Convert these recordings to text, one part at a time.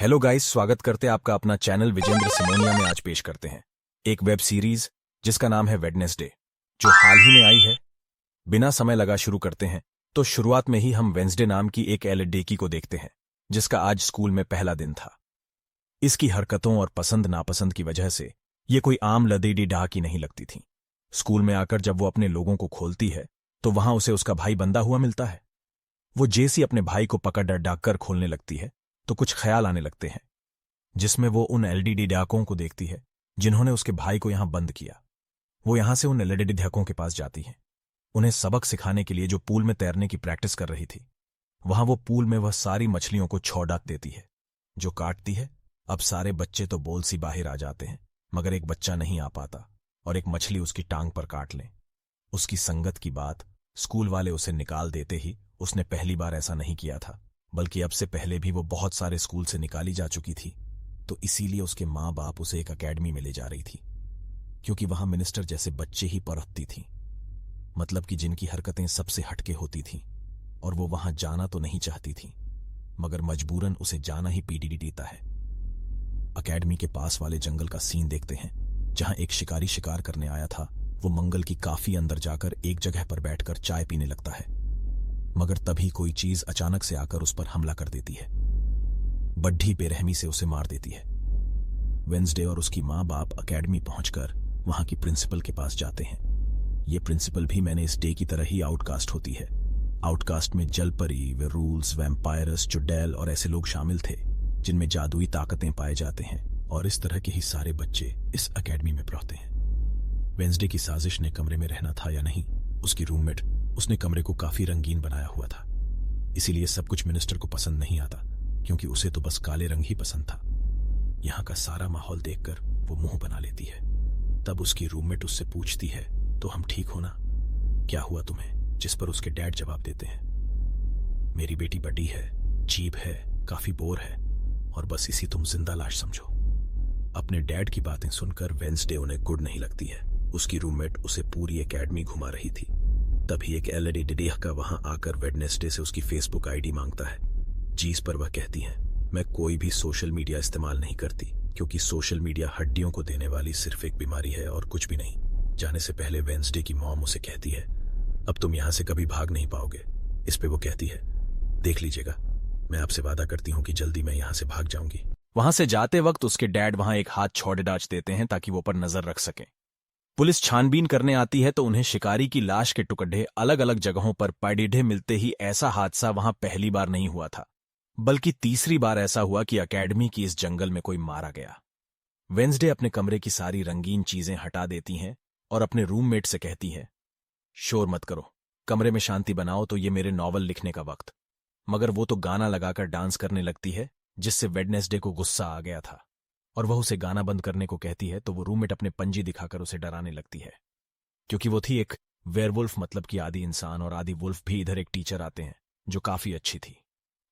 Hello guys, स्वागत करते हैं आपका अपना चैनल विजेंद्र सिमोनिया में। आज पेश करते हैं एक वेब सीरीज जिसका नाम है वेडनेसडे, जो हाल ही में आई है। बिना समय लगा शुरू करते हैं। तो शुरुआत में ही हम वेंसडे नाम की एक लड़की को देखते हैं जिसका आज स्कूल में पहला दिन था। इसकी हरकतों और पसंद नापसंद की वजह से ये कोई आम लदेडी डाह की नहीं लगती थी। स्कूल में आकर जब वो अपने लोगों को खोलती है तो वहां उसे उसका भाई बंधा हुआ मिलता है। वो जैसी अपने भाई को पकड़ डाक कर खोलने लगती है तो कुछ ख्याल आने लगते हैं, जिसमें वो उन एलडीडी डाकों को देखती है जिन्होंने उसके भाई को यहां बंद किया। वो यहां से उन एलडीडी डाकों के पास जाती है, उन्हें सबक सिखाने के लिए, जो पूल में तैरने की प्रैक्टिस कर रही थी। वहां वो पूल में वह सारी मछलियों को छौड़ाक देती है, जो काटती है। अब सारे बच्चे तो बोल सी बाहर आ जाते हैं, मगर एक बच्चा नहीं आ पाता और एक मछली उसकी टांग पर काट ले। उसकी संगत की बात स्कूल वाले उसे निकाल देते ही उसने पहली बार ऐसा नहीं किया था, बल्कि अब से पहले भी वो बहुत सारे स्कूल से निकाली जा चुकी थी। तो इसीलिए उसके माँ बाप उसे एक अकेडमी में ले जा रही थी, क्योंकि वहां मिनिस्टर जैसे बच्चे ही पनपती थी, मतलब कि जिनकी हरकतें सबसे हटके होती थीं। और वो वहां जाना तो नहीं चाहती थी, मगर मजबूरन उसे जाना ही पीडी देता है। अकेडमी के पास वाले जंगल का सीन देखते हैं, जहां एक शिकारी शिकार करने आया था। वो मंगल की काफी अंदर जाकर एक जगह पर बैठकर चाय पीने लगता है, मगर तभी कोई चीज अचानक से आकर उस पर हमला कर देती है। बड्ढी बेरहमी से उसे मार देती है। वेंसडे और उसकी माँ बाप अकेडमी पहुंचकर वहां की प्रिंसिपल के पास जाते हैं। ये प्रिंसिपल भी मैंने इस डे की तरह ही आउटकास्ट होती है। आउटकास्ट में जलपरी, वेरूल्स, वैम्पायरस, चुड़ैल और ऐसे लोग शामिल थे जिनमें जादुई ताकतें पाए जाते हैं, और इस तरह के ही सारे बच्चे इस अकेडमी में पढ़ते हैं। वेंसडे की साजिश ने कमरे में रहना था या नहीं, उसकी रूममेट, उसने कमरे को काफी रंगीन बनाया हुआ था। इसीलिए सब कुछ मिनिस्टर को पसंद नहीं आता, क्योंकि उसे तो बस काले रंग ही पसंद था। यहां का सारा माहौल देखकर वो मुंह बना लेती है। तब उसकी रूममेट उससे पूछती है, तो हम ठीक हो ना? क्या हुआ तुम्हें? जिस पर उसके डैड जवाब देते हैं, मेरी बेटी बड़ी है, चीप है, काफी बोर है, और बस इसी तुम जिंदा लाश समझो। अपने डैड की बातें सुनकर वेंसडे उन्हें गुड नहीं लगती है। उसकी रूममेट उसे पूरी एकेडमी घुमा रही थी। तभी एक एलईडी डिडेह का वहां आकर वेडनेसडे से उसकी फेसबुक आईडी मांगता है, जिस पर वह कहती है, मैं कोई भी सोशल मीडिया इस्तेमाल नहीं करती, क्योंकि सोशल मीडिया हड्डियों को देने वाली सिर्फ एक बीमारी है और कुछ भी नहीं। जाने से पहले वेंसडे की मॉम उसे कहती है, अब तुम यहां से कभी भाग नहीं पाओगे। इस पे वो कहती है, देख लीजिएगा, मैं आपसे वादा करती हूं कि जल्दी मैं यहां से भाग जाऊंगी। वहां से जाते वक्त उसके डैड वहां एक हाथ छोड़े डाच देते हैं ताकि वो पर नजर रख सकें। पुलिस छानबीन करने आती है तो उन्हें शिकारी की लाश के टुकड़े अलग अलग जगहों पर पड़े मिलते ही ऐसा हादसा वहां पहली बार नहीं हुआ था, बल्कि तीसरी बार ऐसा हुआ कि अकेडमी की इस जंगल में कोई मारा गया। वेंसडे अपने कमरे की सारी रंगीन चीजें हटा देती हैं और अपने रूममेट से कहती है, शोर मत करो, कमरे में शांति बनाओ, तो ये मेरे नॉवल लिखने का वक्त। मगर वो तो गाना लगाकर डांस करने लगती है, जिससे वेडनेसडे को गुस्सा आ गया था और वह उसे गाना बंद करने को कहती है। तो वो रूममेट अपने पंजी दिखाकर उसे डराने लगती है, क्योंकि वो थी एक वेयरवुल्फ, मतलब कि आदि इंसान, और आदि वुल्फ भी इधर एक टीचर आते हैं जो काफी अच्छी थी,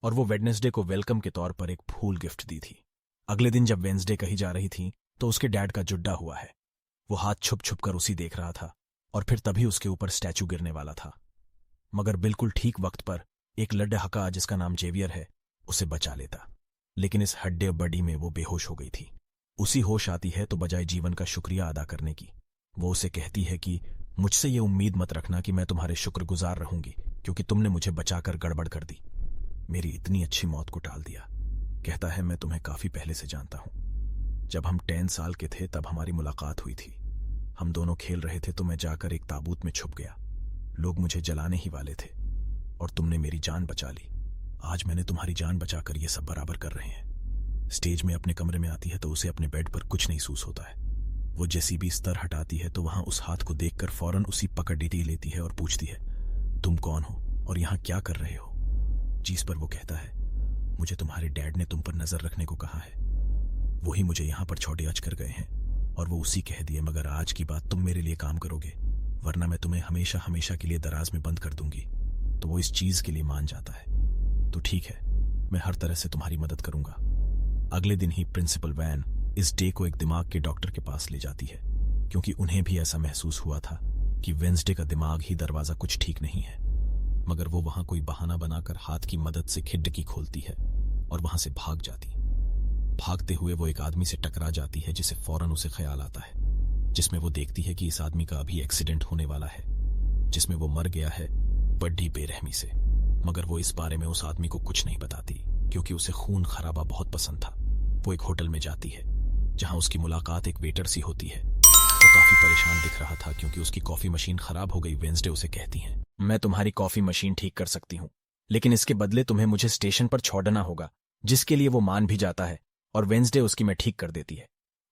और वो वेडनेसडे को वेलकम के तौर पर एक फूल गिफ्ट दी थी। अगले दिन जब वेंसडे कहीं जा रही थी तो उसके डैड का जुड्डा हुआ है। वो हाथ छुप छुप कर उसी देख रहा था, और फिर तभी उसके ऊपर स्टैचू गिरने वाला था, मगर बिल्कुल ठीक वक्त पर एक लड्डहका, जिसका नाम जेवियर है, उसे बचा लेता। लेकिन इस हड्डे बडी में वो बेहोश हो गई थी। उसी होश आती है तो बजाय जीवन का शुक्रिया अदा करने की, वो उसे कहती है कि मुझसे ये उम्मीद मत रखना कि मैं तुम्हारे शुक्रगुजार रहूंगी, क्योंकि तुमने मुझे बचाकर गड़बड़ कर दी, मेरी इतनी अच्छी मौत को टाल दिया। कहता है, मैं तुम्हें काफी पहले से जानता हूं। जब हम 10 साल के थे तब हमारी मुलाकात हुई थी। हम दोनों खेल रहे थे तो मैं जाकर एक ताबूत में छुप गया। लोग मुझे जलाने ही वाले थे और तुमने मेरी जान बचा ली। आज मैंने तुम्हारी जान बचाकर ये सब बराबर कर रहे हैं। स्टेज में अपने कमरे में आती है तो उसे अपने बेड पर कुछ नहीं सूस होता है। वो जैसी भी स्तर हटाती है तो वहां उस हाथ को देखकर फौरन उसी पकड़ डीटी लेती है और पूछती है, तुम कौन हो और यहां क्या कर रहे हो? जिस पर वो कहता है, मुझे तुम्हारे डैड ने तुम पर नजर रखने को कहा है, वही मुझे यहां पर छोड़े अच कर गए हैं, और वो उसी कह दिए, मगर आज की बात तुम मेरे लिए काम करोगे, वरना मैं तुम्हें हमेशा हमेशा के लिए दराज में बंद कर दूंगी। तो वो इस चीज के लिए मान जाता है। तो ठीक है, मैं हर तरह से तुम्हारी मदद करूंगा। अगले दिन ही प्रिंसिपल वैन इस डे को एक दिमाग के डॉक्टर के पास ले जाती है, क्योंकि उन्हें भी ऐसा महसूस हुआ था कि वेंसडे का दिमाग ही दरवाजा कुछ ठीक नहीं है। मगर वो वहां कोई बहाना बनाकर हाथ की मदद से खिड़की खोलती है और वहां से भाग जाती। भागते हुए वो एक आदमी से टकरा जाती है, जिसे फौरन उसे ख्याल आता है, जिसमें वो देखती है कि इस आदमी का अभी एक्सीडेंट होने वाला है, जिसमें वो मर गया है बड़ी बेरहमी से। मगर वो इस बारे में उस आदमी को कुछ नहीं बताती, क्योंकि उसे खून खराबा बहुत पसंद था। वो एक होटल में जाती है, जहां उसकी मुलाकात एक वेटर से होती है। वो काफी परेशान दिख रहा था, क्योंकि उसकी कॉफी मशीन खराब हो गई। वेंसडे उसे कहती है, मैं तुम्हारी कॉफी मशीन ठीक कर सकती हूँ, लेकिन इसके बदले तुम्हें मुझे स्टेशन पर छोड़ना होगा, जिसके लिए वो मान भी जाता है, और वेंसडे उसकी मैं ठीक कर देती है।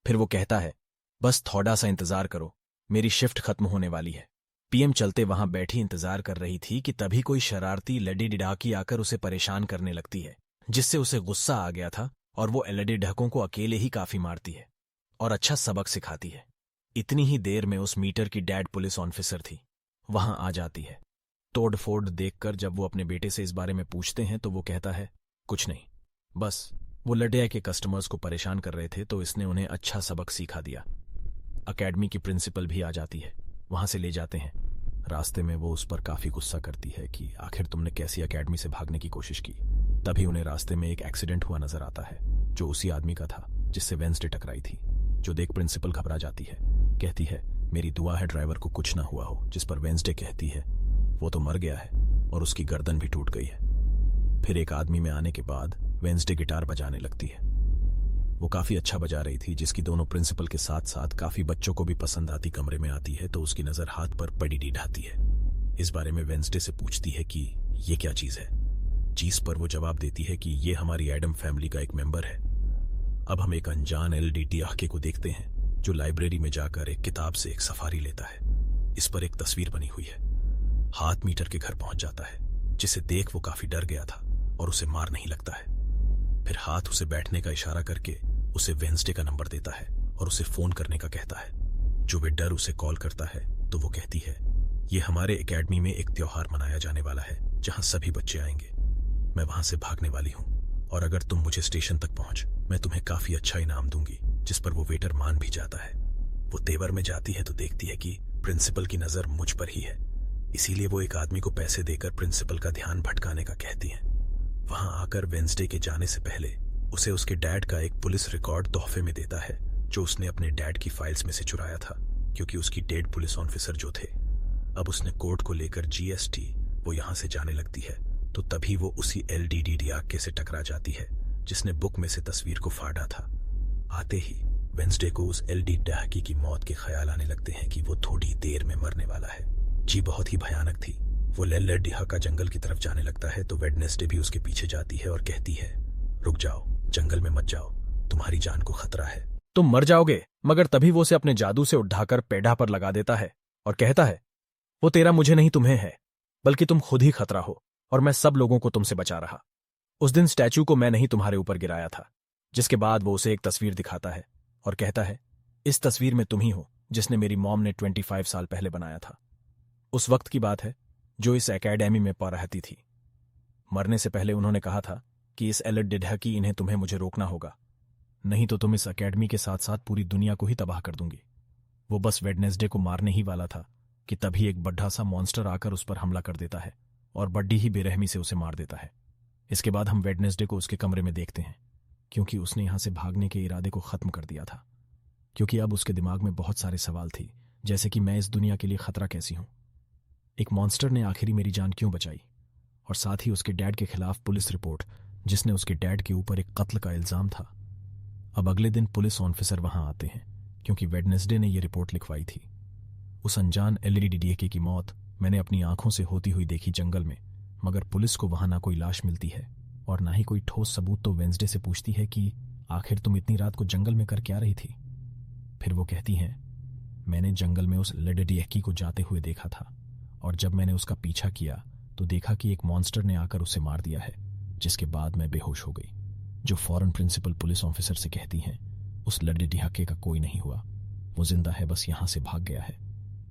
फिर वो कहता है, बस थोड़ा सा इंतजार करो, मेरी शिफ्ट खत्म होने वाली है। पीएम चलते वहां बैठी इंतजार कर रही थी कि तभी कोई शरारती लेडी डिडाकी आकर उसे परेशान करने लगती है, जिससे उसे गुस्सा आ गया था, और वो लेडी ढकों को अकेले ही काफी मारती है और अच्छा सबक सिखाती है। इतनी ही देर में उस मीटर की डैड पुलिस ऑफिसर थी, वहां आ जाती है। तोड़ फोड़ देखकर जब वो अपने बेटे से इस बारे में पूछते हैं तो वो कहता है, कुछ नहीं, बस वो लडिया के कस्टमर्स को परेशान कर रहे थे, तो इसने उन्हें अच्छा सबक सिखा दिया। अकेडमी की प्रिंसिपल भी आ जाती है, वहां से ले जाते हैं। रास्ते में वो उस पर काफी गुस्सा करती है कि आखिर तुमने कैसी अकेडमी से भागने की कोशिश की। तभी उन्हें रास्ते में एक एक्सीडेंट हुआ नजर आता है, जो उसी आदमी का था जिससे वेंसडे टकराई थी। जो देख प्रिंसिपल घबरा जाती है, कहती है, मेरी दुआ है ड्राइवर को कुछ ना हुआ हो। जिस पर वेंसडे कहती है, वो तो मर गया है और उसकी गर्दन भी टूट गई है। फिर एक आदमी में आने के बाद वेंसडे गिटार बजाने लगती है। वो काफी अच्छा बजा रही थी, जिसकी दोनों प्रिंसिपल के साथ साथ काफी बच्चों को भी पसंद आती। कमरे में आती है तो उसकी नजर हाथ पर पड़ी ढाती है। इस बारे में वेंसडे से पूछती है कि ये क्या चीज है। चीज पर वो जवाब देती है कि ये हमारी एडम फैमिली का एक मेंबर है। अब हम एक अनजान एलडीटी आके को देखते हैं, जो लाइब्रेरी में जाकर एक किताब से एक सफारी लेता है। इस पर एक तस्वीर बनी हुई है। हाथ मीटर के घर पहुंच जाता है, जिसे देख वो काफी डर गया था और उसे मार नहीं लगता है। फिर हाथ उसे बैठने का इशारा करके उसे वेंसडे का नंबर देता है और उसे फोन करने का कहता है। जो वे डर उसे कॉल करता है तो वो कहती है, ये हमारे एकेडमी में एक त्योहार मनाया जाने वाला है, जहां सभी बच्चे आएंगे। मैं वहां से भागने वाली हूं, और अगर तुम मुझे स्टेशन तक पहुंच, मैं तुम्हें काफी अच्छा इनाम दूंगी। जिस पर वो वेटर मान भी जाता है। वो तेवर में जाती है तो देखती है कि प्रिंसिपल की नजर मुझ पर ही है, इसीलिए वो एक आदमी को पैसे देकर प्रिंसिपल का ध्यान भटकाने का कहती है। वहां आकर वेंसडे के जाने से पहले उसे उसके डैड का एक पुलिस रिकॉर्ड तोहफे में देता है, जो उसने अपने डैड की फाइल्स में से चुराया था, क्योंकि उसकी डेड पुलिस ऑफिसर जो थे। अब उसने कोर्ट को लेकर जीएसटी वो यहां से जाने लगती है, तो तभी वो उसी एलडीडी डियाके से टकरा जाती है, जिसने बुक में से तस्वीर को फाड़ा था। आते ही वेंसडे को उस एलडी डियाके की मौत के ख्याल आने लगते हैं कि वो थोड़ी देर में मरने वाला है। जी बहुत ही भयानक थी। वो लेल्लर डिहाका जंगल की तरफ जाने लगता है, तो वेडनेसडे भी उसके पीछे जाती है और कहती है, रुक जाओ, जंगल में मत जाओ, तुम्हारी जान को खतरा है, तुम मर जाओगे। मगर तभी वो उसे अपने जादू से उठाकर पेड़ा पर लगा देता है और कहता है, वो तेरा मुझे नहीं तुम्हें है, बल्कि तुम खुद ही खतरा हो, और मैं सब लोगों को तुमसे बचा रहा। उस दिन स्टैचू को मैं नहीं तुम्हारे ऊपर गिराया था। जिसके बाद वो उसे एक तस्वीर दिखाता है और कहता है, इस तस्वीर में तुम ही हो जिसने मेरी मॉम ने 25 साल पहले बनाया था। उस वक्त की बात है जो इस एकेडमी में रहती थी। मरने से पहले उन्होंने कहा था कि इस एलड डिडहकी इन्हें तुम्हें मुझे रोकना होगा, नहीं तो तुम इस एकेडमी के साथ साथ पूरी दुनिया को ही तबाह कर दूंगी। वो बस वेडनेसडे को मारने ही वाला था कि तभी एक बड्ढा सा मॉन्स्टर आकर उस पर हमला कर देता है और बड्डी ही बेरहमी से उसे मार देता है। इसके बाद हम वेडनेसडे को उसके कमरे में देखते हैं, क्योंकि उसने यहां से भागने के इरादे को खत्म कर दिया था। क्योंकि अब उसके दिमाग में बहुत सारे सवाल थे, जैसे कि मैं इस दुनिया के लिए खतरा कैसी हूं, एक मॉन्स्टर ने आखिरी मेरी जान क्यों बचाई, और साथ ही उसके डैड के खिलाफ पुलिस रिपोर्ट, जिसने उसके डैड के ऊपर एक कत्ल का इल्जाम था। अब अगले दिन पुलिस ऑफिसर वहां आते हैं, क्योंकि वेडनेसडे ने यह रिपोर्ट लिखवाई थी। उस अनजान एलडीडीके की मौत मैंने अपनी आंखों से होती हुई देखी जंगल में, मगर पुलिस को वहां ना कोई लाश मिलती है और ना ही कोई ठोस सबूत। तो वेंसडे से पूछती है कि आखिर तुम इतनी रात को जंगल में कर क्या रही थी। फिर वो कहती हैं, मैंने जंगल में उस लेडीडीके को जाते हुए देखा था, और जब मैंने उसका पीछा किया तो देखा कि एक मॉन्स्टर ने आकर उसे मार दिया है, जिसके बाद मैं बेहोश हो गई। जो फौरन प्रिंसिपल पुलिस ऑफिसर से कहती हैं, उस लेडीडीके का कोई नहीं हुआ, वो जिंदा है, बस यहां से भाग गया है।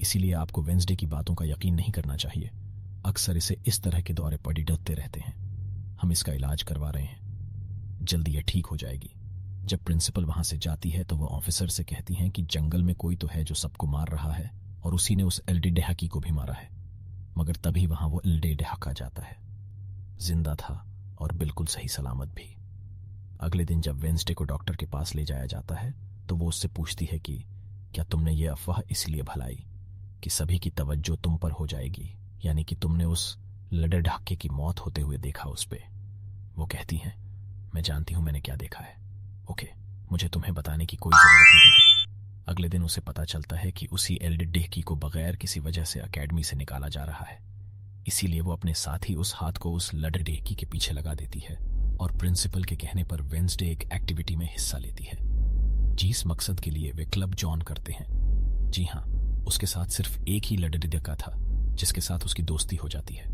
इसीलिए आपको वेंसडे की बातों का यकीन नहीं करना चाहिए। अक्सर इसे इस तरह के दौरे पड़ी डरते रहते हैं। हम इसका इलाज करवा रहे हैं, जल्दी यह ठीक हो जाएगी। जब प्रिंसिपल वहां से जाती है तो वो ऑफिसर से कहती हैं कि जंगल में कोई तो है जो सबको मार रहा है, और उसी ने उस एलडी डेहाकी को भी मारा है। मगर तभी वहां वो एलडी डेहाका जाता है, जिंदा था और बिल्कुल सही सलामत भी। अगले दिन जब वेंसडे को डॉक्टर के पास ले जाया जाता है तो वो उससे पूछती है कि क्या तुमने ये अफवाह इसलिए भलाई कि सभी की तवज्जो तुम पर हो जाएगी, यानी कि तुमने उस लड़े ढाके की मौत होते हुए देखा उस पे। वो कहती हैं, मैं जानती हूं मैंने क्या देखा है। ओके, मुझे तुम्हें बताने की कोई जरूरत नहीं है। अगले दिन उसे पता चलता है कि उसी एल्डेड डेहकी को बगैर किसी वजह से अकेडमी से निकाला जा रहा है। इसीलिए वो अपने साथ ही उस हाथ को उस लड़े डेहकी के पीछे लगा देती है और प्रिंसिपल के कहने पर वेंसडे एक एक्टिविटी में हिस्सा लेती है। जिस मकसद के लिए वे क्लब जॉइन करते हैं, जी हाँ, उसके साथ सिर्फ एक ही लड़ेडियका था जिसके साथ उसकी दोस्ती हो जाती है।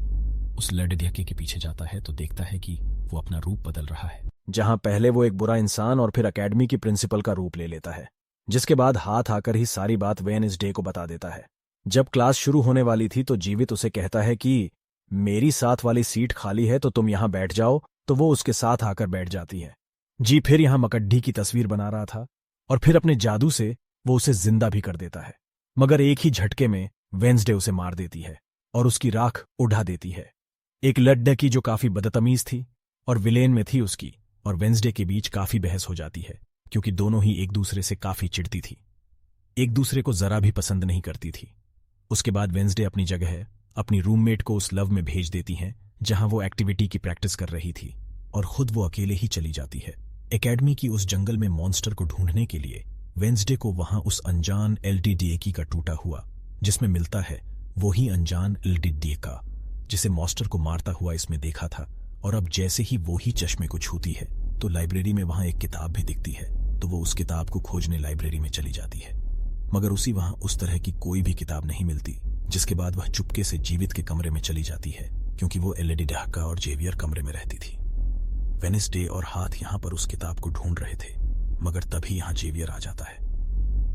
उस लड़ेडियके के पीछे जाता है तो देखता है कि वो अपना रूप बदल रहा है। जहां पहले वो एक बुरा इंसान और फिर अकेडमी की प्रिंसिपल का रूप ले लेता है, जिसके बाद हाथ आकर ही सारी बात वेडनेसडे को बता देता है। जब क्लास शुरू होने वाली थी तो जीवित उसे कहता है कि मेरी साथ वाली सीट खाली है तो तुम यहां बैठ जाओ, तो वो उसके साथ आकर बैठ जाती है। जी फिर यहां मकड्डी की तस्वीर बना रहा था और फिर अपने जादू से वो उसे जिंदा भी कर देता है, मगर एक ही झटके में वेंसडे उसे मार देती है और उसकी राख उड़ा देती है। एक लड़की जो काफी बदतमीज थी और विलेन में थी उसकी और वेंसडे के बीच काफी बहस हो जाती है, क्योंकि दोनों ही एक दूसरे से काफी चिढ़ती थी, एक दूसरे को जरा भी पसंद नहीं करती थी। उसके बाद वेंसडे अपनी जगह अपनी रूममेट को उस लव में भेज देती हैं जहां वो एक्टिविटी की प्रैक्टिस कर रही थी और खुद वो अकेले ही चली जाती है। एकेडमी की उस जंगल में मॉन्स्टर को ढूंढने के लिए वेंसडे को वहां उस अनजान एल्डेडेकी का टूटा हुआ, जिसमें मिलता है वही अनजान एल्डेडेका जिसे मॉन्स्टर को मारता हुआ इसमें देखा था। और अब जैसे ही वो ही चश्मे को छूती है तो लाइब्रेरी में वहां एक किताब भी दिखती है, तो वो उस किताब को खोजने लाइब्रेरी में चली जाती है, मगर उसी वहां उस तरह की कोई भी किताब नहीं मिलती। जिसके बाद वह चुपके से जीवित के कमरे में चली जाती है, क्योंकि वो एल्डेडेका और जेवियर कमरे में रहती थी। वेडनेसडे और हाथ यहां पर उस किताब को ढूंढ रहे थे, मगर तभी यहां जेवियर आ जाता है।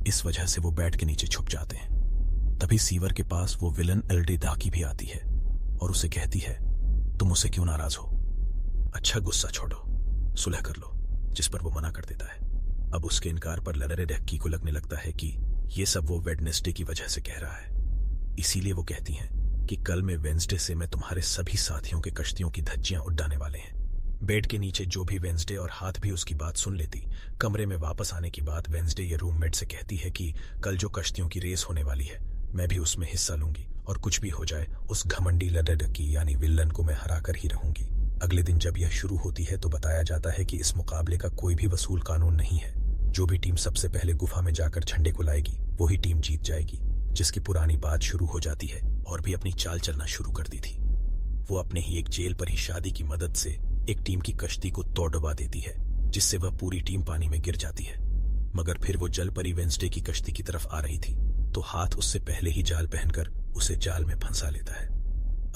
इस वजह से वो बेड के नीचे छुप जाते हैं। तभी सीवर के पास वो विलन एल्डेडेकी भी आती है और उसे कहती है, तुम उससे क्यों नाराज हो? अच्छा गुस्सा छोड़ो, सुलह कर लो, जिस पर वो मना कर देता है। अब उसके इनकार पर लड़ेडियकी को लगने लगता है कि ये सब वो वेडनेसडे की वजह से कह रहा है। इसीलिए वो कहती हैं कि कल में वेंसडे से मैं तुम्हारे सभी साथियों के कश्तियों की धज्जियां उड़ाने वाले हैं। बेड के नीचे जो भी वेंसडे और हाथ भी उसकी बात सुन लेती। कमरे में वापस आने के बाद वेंसडे ये रूममेट से कहती है कि कल जो कश्तियों की रेस होने वाली है मैं भी उसमें हिस्सा लूंगी, और कुछ भी हो जाए उस घमंडी लड़ेडियकी यानी विलन को मैं हरा कर ही रहूंगी। अगले दिन जब यह शुरू होती है तो बताया जाता है कि इस मुकाबले का कोई भी वसूल कानून नहीं है। जो भी टीम सबसे पहले गुफा में जाकर झंडे को लाएगी वही टीम जीत जाएगी। जिसकी पुरानी बात शुरू हो जाती है और भी अपनी चाल चलना शुरू कर दी थी। वो अपने ही एक जेल पर ही शादी की मदद से एक टीम की कश्ती को तोड़ डुबा देती है, जिससे वह पूरी टीम पानी में गिर जाती है। मगर फिर वो जल परी वेंसडे की कश्ती की तरफ आ रही थी तो हाथ उससे पहले ही जाल पहनकर उसे जाल में फंसा लेता है।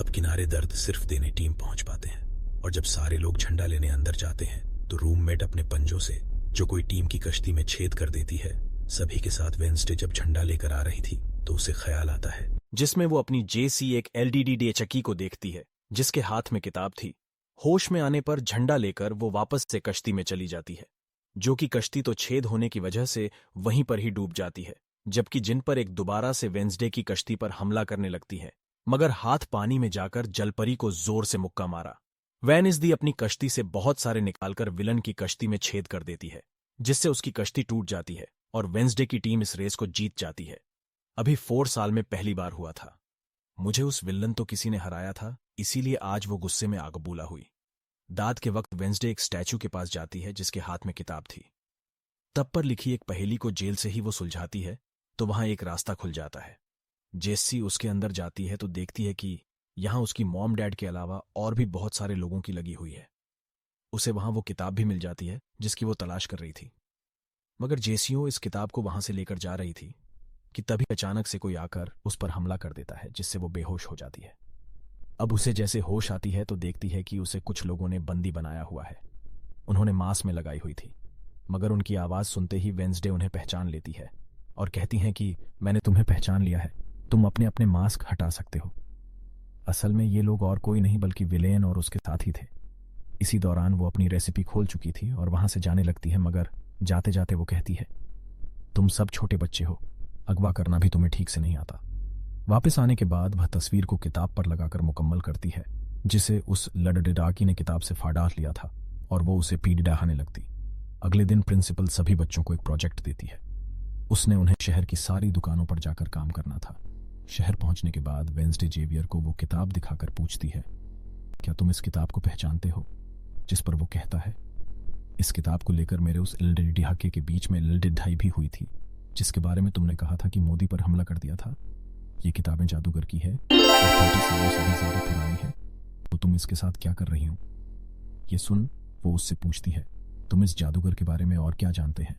अब किनारे दर्द सिर्फ देने टीम पहुंच पाते हैं, और जब सारे लोग झंडा लेने अंदर जाते हैं तो रूममेट अपने पंजों से जो कोई टीम की कश्ती में छेद कर देती है। सभी के साथ वेंसडे जब झंडा लेकर आ रही थी तो उसे ख्याल आता है जिसमें वो अपनी जेसी एक एल्डेडेकी को देखती है जिसके हाथ में किताब थी। होश में आने पर झंडा लेकर वो वापस से कश्ती में चली जाती है, जो कि कश्ती तो छेद होने की वजह से वहीं पर ही डूब जाती है, जबकि जिन पर एक दोबारा से वेंसडे की कश्ती पर हमला करने लगती है, मगर हाथ पानी में जाकर जलपरी को जोर से मुक्का मारा। वेडनेसडे अपनी कश्ती से बहुत सारे निकालकर विलन की कश्ती में छेद कर देती है, जिससे उसकी कश्ती टूट जाती है और वेंसडे की टीम इस रेस को जीत जाती है। अभी 4 साल में पहली बार हुआ था। मुझे उस विलन तो किसी ने हराया था, इसीलिए आज वो गुस्से में आगबूला हुई। दाद के वक्त वेंसडे एक स्टैचू के पास जाती है जिसके हाथ में किताब थी। तब पर लिखी एक पहेली को जेल से ही वो सुलझाती है तो वहां एक रास्ता खुल जाता है। जेसी उसके अंदर जाती है तो देखती है कि यहां उसकी मॉम डैड के अलावा और भी बहुत सारे लोगों की लगी हुई है। उसे वहां वो किताब भी मिल जाती है जिसकी वो तलाश कर रही थी, मगर जेसीओ इस किताब को वहां से लेकर जा रही थी कि तभी अचानक से कोई आकर उस पर हमला कर देता है, जिससे वो बेहोश हो जाती है। अब उसे जैसे होश आती है तो देखती है कि उसे कुछ लोगों ने बंदी बनाया हुआ है। उन्होंने मास्क में लगाई हुई थी, मगर उनकी आवाज सुनते ही वेंसडे उन्हें पहचान लेती है और कहती हैं कि मैंने तुम्हें पहचान लिया है, तुम अपने अपने मास्क हटा सकते हो। असल में ये लोग और कोई नहीं बल्कि विलेन और उसके साथी थे। इसी दौरान वो अपनी रेसिपी खोल चुकी थी और वहां से जाने लगती है, मगर जाते जाते वो कहती है तुम सब छोटे बच्चे हो, अगवा करना भी तुम्हें ठीक से नहीं आता। वापस आने के बाद वह तस्वीर को किताब पर लगाकर मुकम्मल करती है, जिसे उस लड़ेडियकी ने किताब से फाड़ लिया था, और वो उसे पीट डहाने लगती। अगले दिन प्रिंसिपल सभी बच्चों को एक प्रोजेक्ट देती है। उसने उन्हें शहर की सारी दुकानों पर जाकर काम करना था। शहर पहुंचने के बाद वेंसडे जेवियर को वो किताब दिखाकर पूछती है, क्या तुम इस किताब को पहचानते हो? जिस पर वो कहता है, इस किताब को लेकर मेरे उस एलडी डहाके के बीच में लड़ाई भी हुई थी, जिसके बारे में तुमने कहा था कि मोदी पर हमला कर दिया था। ये किताबें जादूगर की है और 30 सालों से भी ज्यादा पुरानी है। तो तुम इसके साथ क्या कर रही हो? ये सुन वो उससे पूछती है, तुम इस जादूगर के बारे में और क्या जानते हैं?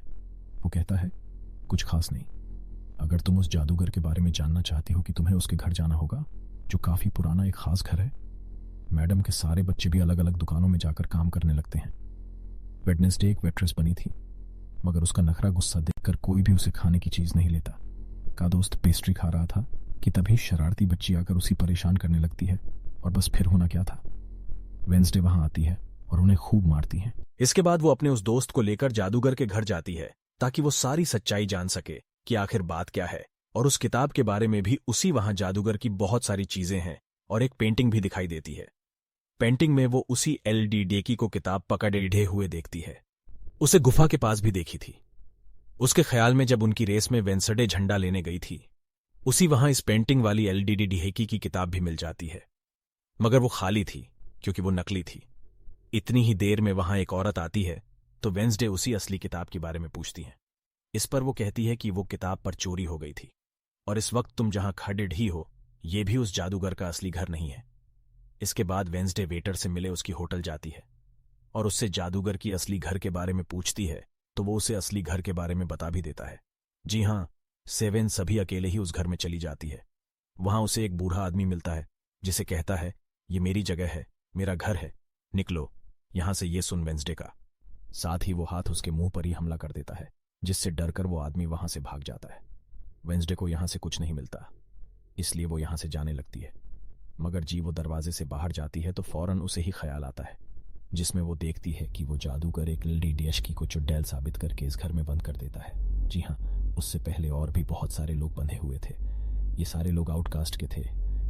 वो कहता है, कुछ खास नहीं। अगर तुम उस जादूगर के बारे में जानना चाहती हो कि तुम्हें उसके घर जाना होगा, जो काफी पुराना एक खास घर है। मैडम के सारे बच्चे भी अलग अलग दुकानों में जाकर काम करने लगते हैं। वेडनेसडे एक वेट्रेस बनी थी, मगर उसका नखरा गुस्सा देखकर कोई भी उसे खाने की चीज नहीं लेता। का दोस्त पेस्ट्री खा रहा था कि तभी शरारती बच्ची आकर उसी परेशान करने लगती है और बस फिर होना क्या था, वेंसडे वहां आती है और उन्हें खूब मारती है। इसके बाद वो अपने उस दोस्त को लेकर जादूगर के घर जाती है ताकि वो सारी सच्चाई जान सके कि आखिर बात क्या है। और उस किताब के बारे में भी उसी वहां जादूगर की बहुत सारी चीजें हैं और एक पेंटिंग भी दिखाई देती है। पेंटिंग में वो उसी एलडी डेकी को किताब पकड़े हुए देखती है। उसे गुफा के पास भी देखी थी। उसके ख्याल में जब उनकी रेस में वेंसडे झंडा लेने गई थी, उसी वहां इस पेंटिंग वाली एलडी डेकी की किताब भी मिल जाती है, मगर वो खाली थी क्योंकि वो नकली थी। इतनी ही देर में वहां एक औरत आती है तो वेंसडे उसी असली किताब के बारे में पूछती है। इस पर वो कहती है कि वो किताब पर चोरी हो गई थी और इस वक्त तुम जहां खड़े ही हो, ये भी उस जादूगर का असली घर नहीं है। इसके बाद वेंसडे वेटर से मिले उसकी होटल जाती है और उससे जादूगर की असली घर के बारे में पूछती है, तो वो उसे असली घर के बारे में बता भी देता है। जी हां, सेवेन सभी अकेले ही उस घर में चली जाती है। वहां उसे एक बूढ़ा आदमी मिलता है जिसे कहता है, ये मेरी जगह है, मेरा घर है, निकलो यहां से। ये सुन वेंसडे का। साथ ही वो हाथ उसके मुंह पर ही हमला कर देता है, जिससे डरकर वो आदमी वहां से भाग जाता है। वेंसडे को यहां से कुछ नहीं मिलता, इसलिए वो यहां से जाने लगती है। मगर जी वो दरवाजे से बाहर जाती है तो फौरन उसे ही ख्याल आता है, जिसमें वो देखती है कि वो जादूगर एक लेडी डेशकी को चुड़ैल साबित करके इस घर में बंद कर देता है। जी हाँ, उससे पहले और भी बहुत सारे लोग बंधे हुए थे। ये सारे लोग आउटकास्ट के थे,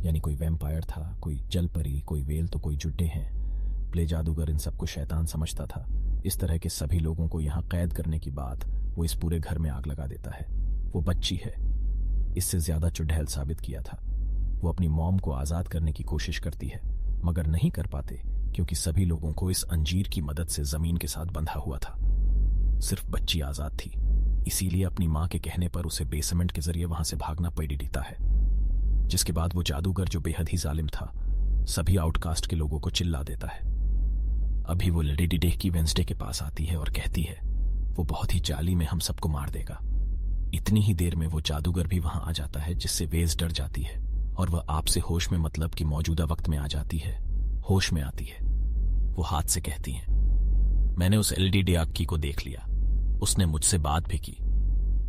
यानी कोई वैम्पायर था, कोई जलपरी, कोई वेल तो कोई जुड्डे हैं। प्ले जादूगर इन सबको शैतान समझता था। इस तरह के सभी लोगों को यहाँ कैद करने की बात वो इस पूरे घर में आग लगा देता है। वो बच्ची है, इससे ज्यादा चुड़ैल साबित किया था। वो अपनी मॉम को आजाद करने की कोशिश करती है, मगर नहीं कर पाते क्योंकि सभी लोगों को इस अंजीर की मदद से जमीन के साथ बंधा हुआ था। सिर्फ बच्ची आजाद थी, इसीलिए अपनी मां के कहने पर उसे बेसमेंट के जरिए वहां से भागना पड़ता है। जिसके बाद वो जादूगर जो बेहद ही जालिम था, सभी आउटकास्ट के लोगों को चिल्ला देता है। अभी वो लेडी डेकी वेंसडे के पास आती है और कहती है वो बहुत ही जाली में हम सबको मार देगा। इतनी ही देर में वो जादूगर भी वहां आ जाता है, जिससे वेज डर जाती है और वह आपसे होश में मतलब कि मौजूदा वक्त में आ जाती है, होश में आती है। वो हाथ से कहती है, मैंने उस एलडी डेकी को देख लिया, उसने मुझसे बात भी की।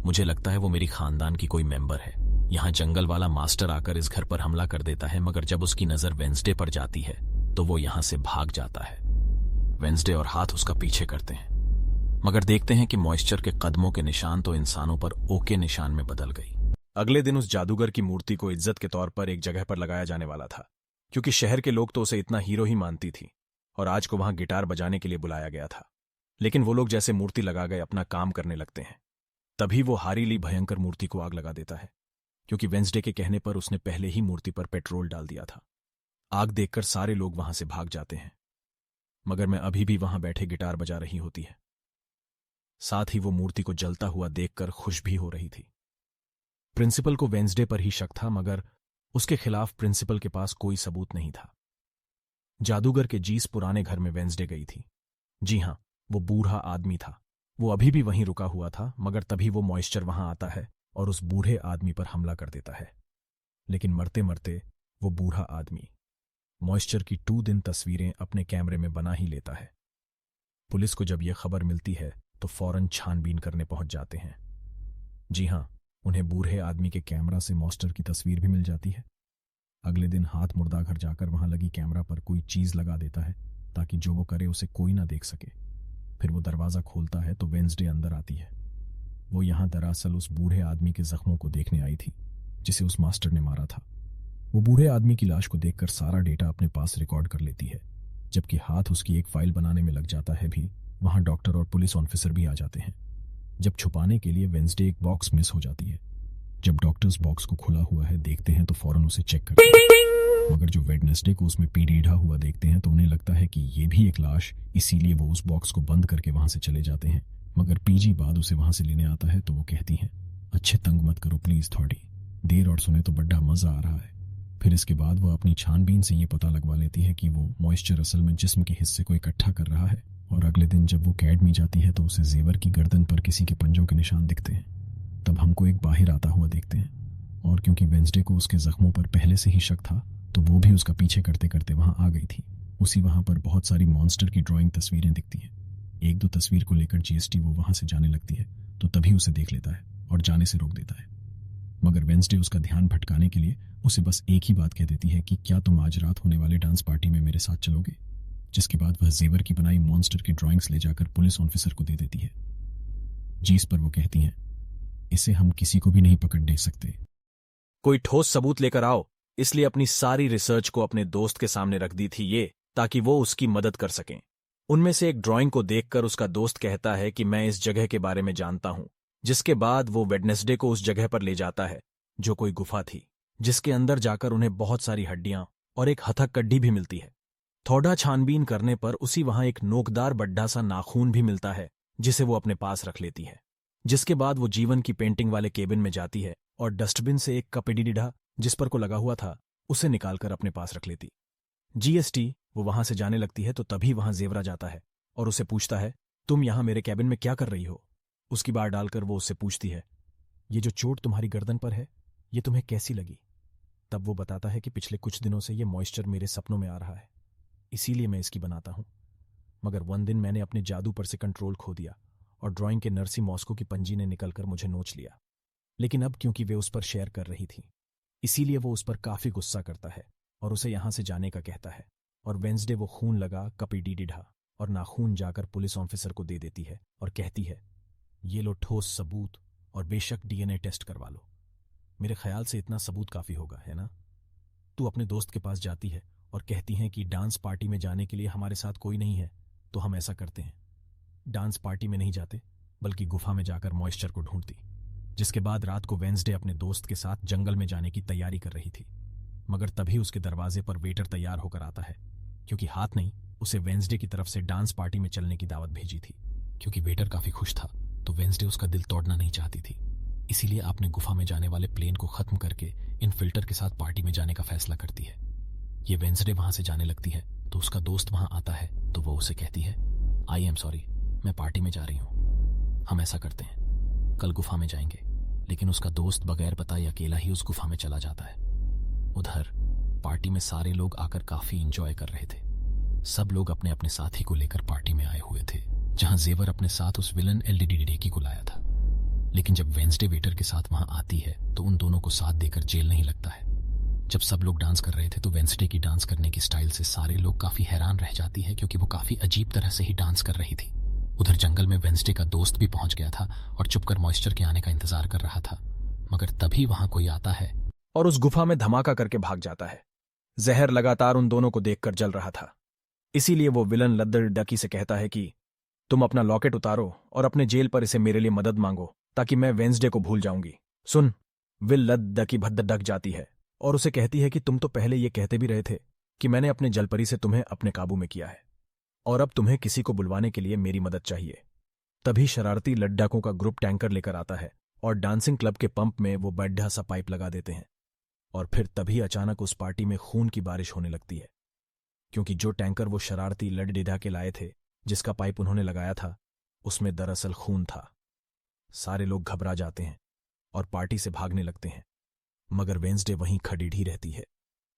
मुझे लगता है वो मेरी खानदान की कोई मेंबर है। यहाँ जंगल वाला मास्टर आकर इस घर पर हमला कर देता है, मगर जब उसकी नजर वेंसडे पर जाती है तो वो यहाँ से भाग जाता है। वेंसडे और हाथ उसका पीछे करते हैं, मगर देखते हैं कि मॉइस्चर के कदमों के निशान तो इंसानों पर ओ के निशान में बदल गई। अगले दिन उस जादूगर की मूर्ति को इज्जत के तौर पर एक जगह पर लगाया जाने वाला था, क्योंकि शहर के लोग तो उसे इतना हीरो ही मानती थी और आज को वहां गिटार बजाने के लिए बुलाया गया था। लेकिन वो लोग जैसे मूर्ति लगा गए अपना काम करने लगते हैं, तभी वो हारीली भयंकर मूर्ति को आग लगा देता है, क्योंकि वेंसडे के कहने पर उसने पहले ही मूर्ति पर पेट्रोल डाल दिया था। आग देखकर सारे लोग वहां से भाग जाते हैं, मगर मैं अभी भी वहां बैठे गिटार बजा रही होती है। साथ ही वो मूर्ति को जलता हुआ देखकर खुश भी हो रही थी। प्रिंसिपल को वेंसडे पर ही शक था, मगर उसके खिलाफ प्रिंसिपल के पास कोई सबूत नहीं था। जादूगर के जीस पुराने घर में वेंसडे गई थी। जी हां, वो बूढ़ा आदमी था। वो अभी भी वहीं रुका हुआ था, मगर तभी वो मॉइस्चर वहां आता है और उस बूढ़े आदमी पर हमला कर देता है। लेकिन मरते मरते वो बूढ़ा आदमी मॉइस्चर की 2 दिन तस्वीरें अपने कैमरे में बना ही लेता है। पुलिस को जब यह खबर मिलती है तो फौरन छानबीन करने पहुंच जाते हैं। जी हां, उन्हें बूढ़े आदमी के कैमरा से मॉइस्चर की तस्वीर भी मिल जाती है। अगले दिन हाथ मुर्दा घर जाकर वहां लगी कैमरा पर कोई चीज लगा देता है ताकि जो वो करे उसे कोई ना देख सके। फिर वो दरवाजा खोलता है तो वेंसडे अंदर आती है। वो यहां दरअसल उस बूढ़े आदमी के जख्मों को देखने आई थी जिसे उस मास्टर ने मारा था। वो बूढ़े आदमी की लाश को देखकर सारा डेटा अपने पास रिकॉर्ड कर लेती है, जबकि हाथ उसकी एक फाइल बनाने में लग जाता है भी वहां डॉक्टर और पुलिस ऑफिसर भी आ जाते हैं। जब छुपाने के लिए वेंसडे एक बॉक्स मिस हो जाती है। जब डॉक्टर्स बॉक्स को खुला हुआ है देखते हैं तो फौरन उसे चेक करते हैं, मगर जो वेडनेसडे को उसमें पीढ़ा हुआ देखते हैं तो उन्हें लगता है कि ये भी एक लाश, इसीलिए वो उस बॉक्स को बंद करके वहां से चले जाते हैं। मगर पीजी बाद उसे वहां से लेने आता है तो वो कहती हैं, अच्छे तंग मत करो प्लीज थोड़ी देर और सुने तो बड़ा मजा आ रहा है। फिर इसके बाद वो अपनी छानबीन से ये पता लगवा लेती है कि वो मॉइस्चर असल में जिस्म के हिस्से को इकट्ठा कर रहा है। और अगले दिन जब वो कैड में जाती है तो उसे जेवर की गर्दन पर किसी के पंजों के निशान दिखते हैं। तब हमको एक बाहर आता हुआ देखते हैं, और क्योंकि वेंसडे को उसके जख्मों पर पहले से ही शक था तो वो भी उसका पीछे करते करते वहां आ गई थी। उसी वहां पर बहुत सारी मॉन्स्टर की ड्राइंग तस्वीरें दिखती हैं। एक दो तस्वीर को लेकर जीएसटी वो वहां से जाने लगती है तो तभी उसे देख लेता है और जाने से रोक देता है। मगर वेंसडे उसका ध्यान भटकाने के लिए उसे बस एक ही बात कह देती है कि क्या तुम आज रात होने वाले डांस पार्टी में मेरे साथ चलोगे। जिसके बाद वह जेवर की बनाई मॉन्स्टर की ड्राइंग्स ले जाकर पुलिस ऑफिसर को दे देती है। जिस पर वो कहती हैं, इसे हम किसी को भी नहीं पकड़ दे सकते। कोई ठोस सबूत लेकर आओ। इसलिए अपनी सारी रिसर्च को अपने दोस्त के सामने रख दी थी ये, ताकि वो उसकी मदद कर सकें। उनमें से एक ड्राइंग को देखकर उसका दोस्त कहता है कि मैं इस जगह के बारे में जानता हूं। जिसके बाद वो वेडनेसडे को उस जगह पर ले जाता है जो कोई गुफा थी, जिसके अंदर जाकर उन्हें बहुत सारी हड्डियां और एक हथकड़ी भी मिलती है। थोड़ा छानबीन करने पर उसी वहां एक नोकदार बड्ढा सा नाखून भी मिलता है, जिसे वो अपने पास रख लेती है। जिसके बाद वो जीवन की पेंटिंग वाले केबिन में जाती है और डस्टबिन से एक कपड़ीडीढ़ा जिस पर को लगा हुआ था उसे निकालकर अपने पास रख लेती। जीएसटी वो वहां से जाने लगती है तो तभी वहां जेवरा जाता है और उसे पूछता है, तुम यहां मेरे कैबिन में क्या कर रही हो। उसकी बात डालकर वो उससे पूछती है, ये जो चोट तुम्हारी गर्दन पर है ये तुम्हें कैसी लगी। तब वो बताता है कि पिछले कुछ दिनों से ये मॉइस्चर मेरे सपनों में आ रहा है, इसीलिए मैं इसकी बनाता हूं। मगर वन दिन मैंने अपने जादू पर से कंट्रोल खो दिया और ड्राइंग के नर्सी मॉस्को की पंजी ने निकलकर मुझे नोच लिया। लेकिन अब क्योंकि वे उस पर शेयर कर रही थी इसीलिए वो उस पर काफी गुस्सा करता है और उसे यहां से जाने का कहता है। और वेंसडे वो खून लगा कपड़ीडीढ़ा और नाखून जाकर पुलिस ऑफिसर को दे देती है और कहती है, ये लो ठोस सबूत और बेशक डीएनए टेस्ट करवा लो। मेरे ख्याल से इतना सबूत काफी होगा, है ना। तू अपने दोस्त के पास जाती है और कहती हैं कि डांस पार्टी में जाने के लिए हमारे साथ कोई नहीं है, तो हम ऐसा करते हैं, डांस पार्टी में नहीं जाते बल्कि गुफा में जाकर मॉइस्चर को ढूंढती। जिसके बाद रात को वेंसडे अपने दोस्त के साथ जंगल में जाने की तैयारी कर रही थी। मगर तभी उसके दरवाजे पर वेटर तैयार होकर आता है, क्योंकि हाथ नहीं उसे वेंसडे की तरफ से डांस पार्टी में चलने की दावत भेजी थी। क्योंकि वेटर काफी खुश था तो वेंसडे उसका दिल तोड़ना नहीं चाहती थी, इसीलिए आपने गुफा में जाने वाले प्लेन को खत्म करके इन फिल्टर के साथ पार्टी में जाने का फैसला करती है। ये वेंसडे वहां से जाने लगती है तो उसका दोस्त वहां आता है तो वो उसे कहती है, आई एम सॉरी, मैं पार्टी में जा रही हूँ। हम ऐसा करते हैं, कल गुफा में जाएंगे। लेकिन उसका दोस्त बगैर बताए अकेला ही उस गुफा में चला जाता है। उधर पार्टी में सारे लोग आकर काफी इंजॉय कर रहे थे। सब लोग अपने अपने साथी को लेकर पार्टी में आए हुए थे, जहां जेवर अपने साथ उस विलन एलडीडी को लाया था। लेकिन जब वेंसडे वेटर के साथ वहां आती है तो उन दोनों को साथ देकर जेल नहीं लगता है। जब सब लोग डांस कर रहे थे तो वेंसडे की डांस करने की स्टाइल से सारे लोग काफी हैरान रह जाती है, क्योंकि वो काफी अजीब तरह से ही डांस कर रही थी। उधर जंगल में वेंसडे का दोस्त भी पहुंच गया था और चुपकर मॉइस्चर के आने का इंतजार कर रहा था। मगर तभी वहां कोई आता है और उस गुफा में धमाका करके भाग जाता है। जहर लगातार उन दोनों को देखकर जल रहा था, इसीलिए वो विलन लद्दड़ डकी से कहता है कि तुम अपना लॉकेट उतारो और अपने जेल पर इसे मेरे लिए मदद मांगो, ताकि मैं वेंसडे को भूल जाऊंगी। सुन, विल लद्दकी भद्द डक जाती है और उसे कहती है कि तुम तो पहले ये कहते भी रहे थे कि मैंने अपने जलपरी से तुम्हें अपने काबू में किया है और अब तुम्हें किसी को बुलवाने के लिए मेरी मदद चाहिए। तभी शरारती लड्डाकों का ग्रुप टैंकर लेकर आता है और डांसिंग क्लब के पंप में वो बड्ढा सा पाइप लगा देते हैं। और फिर तभी अचानक उस पार्टी में खून की बारिश होने लगती है, क्योंकि जो टैंकर वो शरारती लड्डेदा के लाए थे, जिसका पाइप उन्होंने लगाया था, उसमें दरअसल खून था। सारे लोग घबरा जाते हैं और पार्टी से भागने लगते हैं, मगर वेंसडे वहीं खड़ी ही रहती है,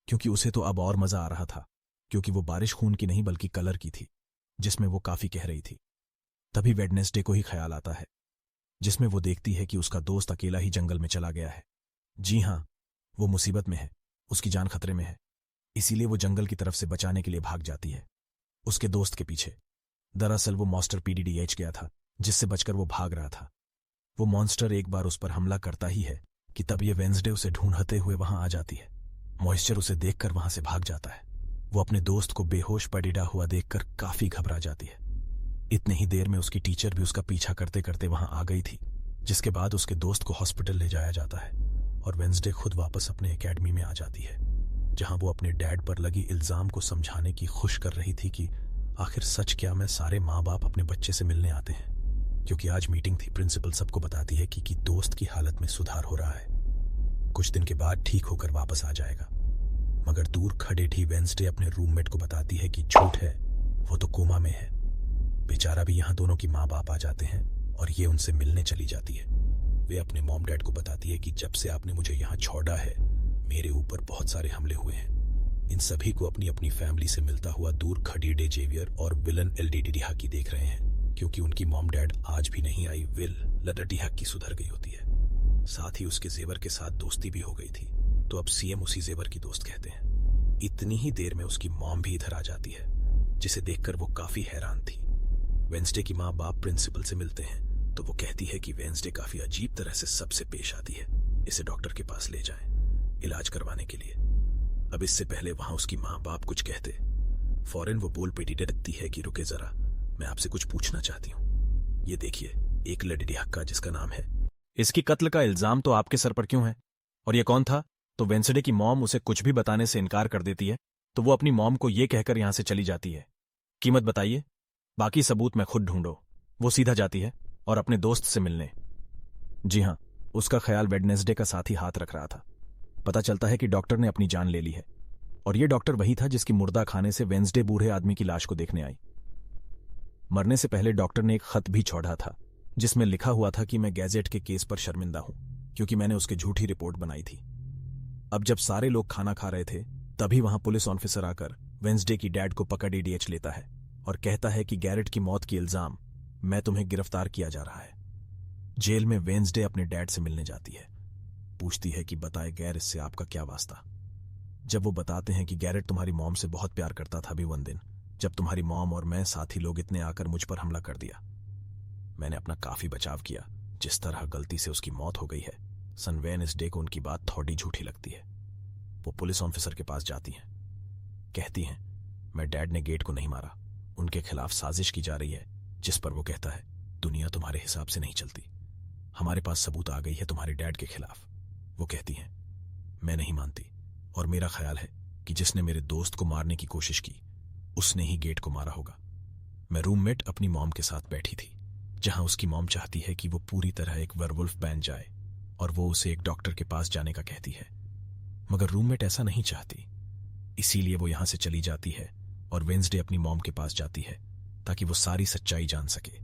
क्योंकि उसे तो अब और मजा आ रहा था, क्योंकि वो बारिश खून की नहीं बल्कि कलर की थी, जिसमें वो काफी कह रही थी। तभी वेडनेसडे को ही ख्याल आता है, जिसमें वो देखती है कि उसका दोस्त अकेला ही जंगल में चला गया है। जी हां, वो मुसीबत में है, उसकी जान खतरे में है, इसीलिए वो जंगल की तरफ से बचाने के लिए भाग जाती है उसके दोस्त के पीछे। दरअसल वो मॉन्स्टर पीडीडीएच गया था, जिससे बचकर वो भाग रहा था। वो मॉन्स्टर एक बार उस पर हमला करता ही है कि तब ये वेंसडे उसे ढूंढते हुए वहां आ जाती है। मॉइस्चर उसे देखकर वहां से भाग जाता है। वो अपने दोस्त को बेहोश पड़ीड़ा हुआ देखकर काफी घबरा जाती है। इतनी ही देर में उसकी टीचर भी उसका पीछा करते करते वहां आ गई थी, जिसके बाद उसके दोस्त को हॉस्पिटल ले जाया जाता है और वेंसडे खुद वापस अपने एकेडमी में आ जाती है, जहां वो अपने डैड पर लगी इल्जाम को समझाने की खुश कर रही थी कि आखिर सच क्या में सारे माँ बाप अपने बच्चे से मिलने आते हैं। क्योंकि आज मीटिंग थी, प्रिंसिपल सबको बताती है कि दोस्त की हालत में सुधार हो रहा है, कुछ दिन के बाद ठीक होकर वापस आ जाएगा। मगर दूर खड़े ही वेंसडे अपने रूममेट को बताती है कि झूठ है, वो तो कोमा में है। बेचारा भी यहाँ दोनों की माँ बाप आ जाते हैं और ये उनसे मिलने चली जाती है। वे अपने मॉम डैड को बताती है कि जब से आपने मुझे यहाँ छोड़ा है, मेरे ऊपर बहुत सारे हमले हुए हैं। इन सभी को अपनी अपनी फैमिली से मिलता हुआ दूर खड़ी डे जेवियर और विलन एलडीडी हाकी देख रहे हैं, क्योंकि उनकी मॉम डैड आज भी नहीं आई। विल लडडी हाकी सुधर गई होती है, साथ ही उसके जेवर के साथ दोस्ती भी हो गई थी, तो अब सीएम उसी जेवर की दोस्त कहते हैं। इतनी ही देर में उसकी मॉम भी इधर आ जाती है, जिसे देखकर वो काफी हैरान थी। वेंसडे की माँ बाप प्रिंसिपल से मिलते हैं, तो वो कहती है कि वेंसडे काफी अजीब तरह से सबसे पेश आती है, इसे डॉक्टर के पास ले जाएं इलाज करवाने के लिए। अब इससे पहले वहां उसकी माँ बाप कुछ कहते, फौरन वो बोल पेटी डरती है कि रुके जरा, मैं आपसे कुछ पूछना चाहती हूँ। ये देखिए, एक लड़की हक्का जिसका नाम है। इसकी कत्ल का इल्जाम तो आपके सर पर क्यों है? और ये कौन था? तो वेंसडे की मॉम उसे कुछ भी बताने से इनकार कर देती है, तो वो अपनी मॉम को ये कहकर यहां से चली जाती है, कीमत बताइए, बाकी सबूत मैं खुद ढूंढो। वो सीधा जाती है और अपने दोस्त से मिलने। जी हां, उसका ख्याल वेडनेसडे का साथी हाथ रख रहा था। पता चलता है कि डॉक्टर ने अपनी जान ले ली है, और ये डॉक्टर वही था जिसकी मुर्दा खाने से वेंसडे बूढ़े आदमी की लाश को देखने आई। मरने से पहले डॉक्टर ने एक खत भी छोड़ा था, जिसमें लिखा हुआ था कि मैं गैजेट के केस पर शर्मिंदा हूं, क्योंकि मैंने उसकी झूठी रिपोर्ट बनाई थी। अब जब सारे लोग खाना खा रहे थे, तभी वहां पुलिस ऑफिसर आकर वेंसडे की डैड को पकड़ एडीएच लेता है और कहता है कि गैरेट की मौत की इल्जाम मैं तुम्हें गिरफ्तार किया जा रहा है। जेल में वेंसडे अपने डैड से मिलने जाती है, पूछती है कि बताए गैर, इससे आपका क्या वास्ता? जब वो बताते हैं कि गैरेट तुम्हारी मॉम से बहुत प्यार करता था, भी वन दिन जब तुम्हारी मॉम और मैं साथी लोग इतने आकर मुझ पर हमला कर दिया। मैंने अपना काफी बचाव किया। जिस तरह गलती से उसकी मौत हो गई है, सन वेडनेसडे को उनकी बात थोड़ी झूठी लगती है। वो पुलिस ऑफिसर के पास जाती हैं, कहती हैं मैं डैड ने गेट को नहीं मारा, उनके खिलाफ साजिश की जा रही है, जिस पर वो कहता है दुनिया तुम्हारे हिसाब से नहीं चलती, हमारे पास सबूत आ गई है तुम्हारे डैड के खिलाफ। वो कहती हैं मैं नहीं मानती, और मेरा ख्याल है कि जिसने मेरे दोस्त को मारने की कोशिश की उसने ही गेट को मारा होगा। मैं रूममेट अपनी मॉम के साथ बैठी थी, जहां उसकी मॉम चाहती है कि वो पूरी तरह एक वेयरवुल्फ बन जाए और वो उसे एक डॉक्टर के पास जाने का कहती है, मगर रूममेट ऐसा नहीं चाहती। इसीलिए वो यहां से चली जाती है और वेंसडे अपनी मॉम के पास जाती है ताकि वो सारी सच्चाई जान सके।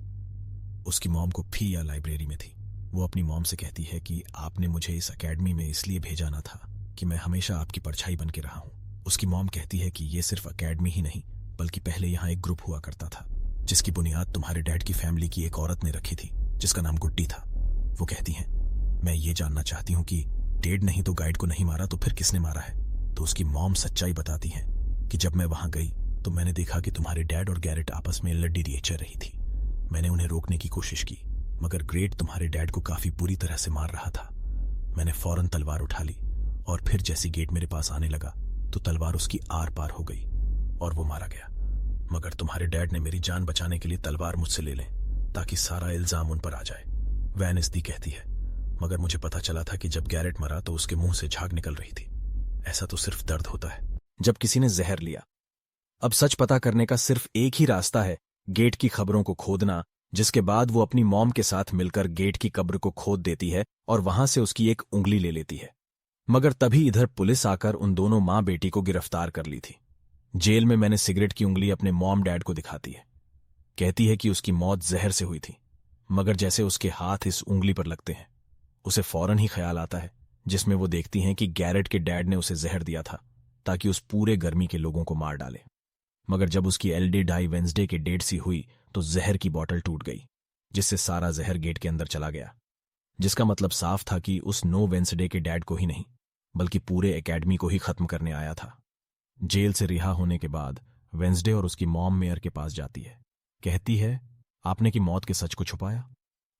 उसकी मॉम को फी या लाइब्रेरी में थी। वो अपनी मॉम से कहती है कि आपने मुझे इस एकेडमी में इसलिए भेजा ना था कि मैं हमेशा आपकी परछाई बन के रहा हूं। उसकी मॉम कहती है कि ये सिर्फ एकेडमी ही नहीं, बल्कि पहले यहाँ एक ग्रुप हुआ करता था, जिसकी बुनियाद तुम्हारे डैड की फैमिली की एक औरत ने रखी थी, जिसका नाम गुड्डी था। वो कहती हैं मैं ये जानना चाहती हूँ कि डेड नहीं तो गाइड को नहीं मारा तो फिर किसने मारा है? तो उसकी मॉम सच्चाई बताती है कि जब मैं वहां गई तो मैंने देखा कि तुम्हारे डैड और गैरेट आपस में लड़ी चल रही थी। मैंने उन्हें रोकने की कोशिश की, मगर ग्रेट तुम्हारे डैड को काफी बुरी तरह से मार रहा था। मैंने फौरन तलवार उठा ली, और फिर जैसे गेट मेरे पास आने लगा तो तलवार उसकी आर पार हो गई और वो मारा गया। मगर तुम्हारे डैड ने मेरी जान बचाने के लिए तलवार मुझसे ले लें ताकि सारा इल्जाम उन पर आ जाए। वेडनेसडे कहती है मगर मुझे पता चला था कि जब गैरेट मरा तो उसके मुंह से झाग निकल रही थी। ऐसा तो सिर्फ दर्द होता है जब किसी ने जहर लिया। अब सच पता करने का सिर्फ एक ही रास्ता है, गेट की खबरों को खोदना, जिसके बाद वो अपनी मॉम के साथ मिलकर गेट की कब्र को खोद देती है और वहां से उसकी एक उंगली ले लेती है। मगर तभी इधर पुलिस आकर उन दोनों मां बेटी को गिरफ्तार कर ली थी। जेल में मैंने सिगरेट की उंगली अपने मॉम डैड को दिखाती है, कहती है कि उसकी मौत जहर से हुई थी। मगर जैसे उसके हाथ इस उंगली पर लगते हैं, उसे फौरन ही ख्याल आता है, जिसमें वो देखती हैं कि गैरेट के डैड ने उसे जहर दिया था ताकि उस पूरे गर्मी के लोगों को मार डाले। मगर जब उसकी एलडी डाई वेंसडे के डेट सी हुई तो जहर की बोतल टूट गई, जिससे सारा जहर गेट के अंदर चला गया, जिसका मतलब साफ था कि उस नो वेंसडे के डैड को ही नहीं बल्कि पूरे एकेडमी को ही खत्म करने आया था। जेल से रिहा होने के बाद वेंसडे और उसकी मॉम मेयर के पास जाती है, कहती है आपने की मौत के सच को छुपाया।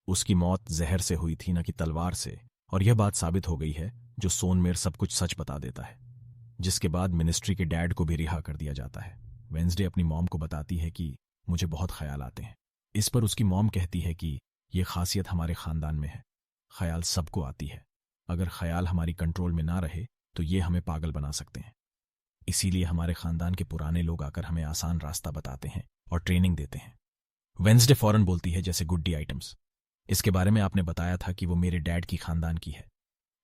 उसकी मौत जहर से हुई थी, न कि तलवार से, और यह बात साबित हो गई है, जो सोन मेयर सब कुछ सच बता देता है। जिसके बाद मिनिस्ट्री के डैड को भी रिहा कर दिया जाता है। वेंसडे अपनी मॉम को बताती है कि मुझे बहुत ख्याल आते हैं। इस पर उसकी मॉम कहती है कि यह खासियत हमारे खानदान में है, ख्याल सबको आती है। अगर ख्याल हमारी कंट्रोल में ना रहे तो ये हमें पागल बना सकते हैं। इसीलिए हमारे खानदान के पुराने लोग आकर हमें आसान रास्ता बताते हैं और ट्रेनिंग देते हैं। वेंसडे फौरन बोलती है, जैसे गुड्डी आइटम्स, इसके बारे में आपने बताया था कि वो मेरे डैड की खानदान की है।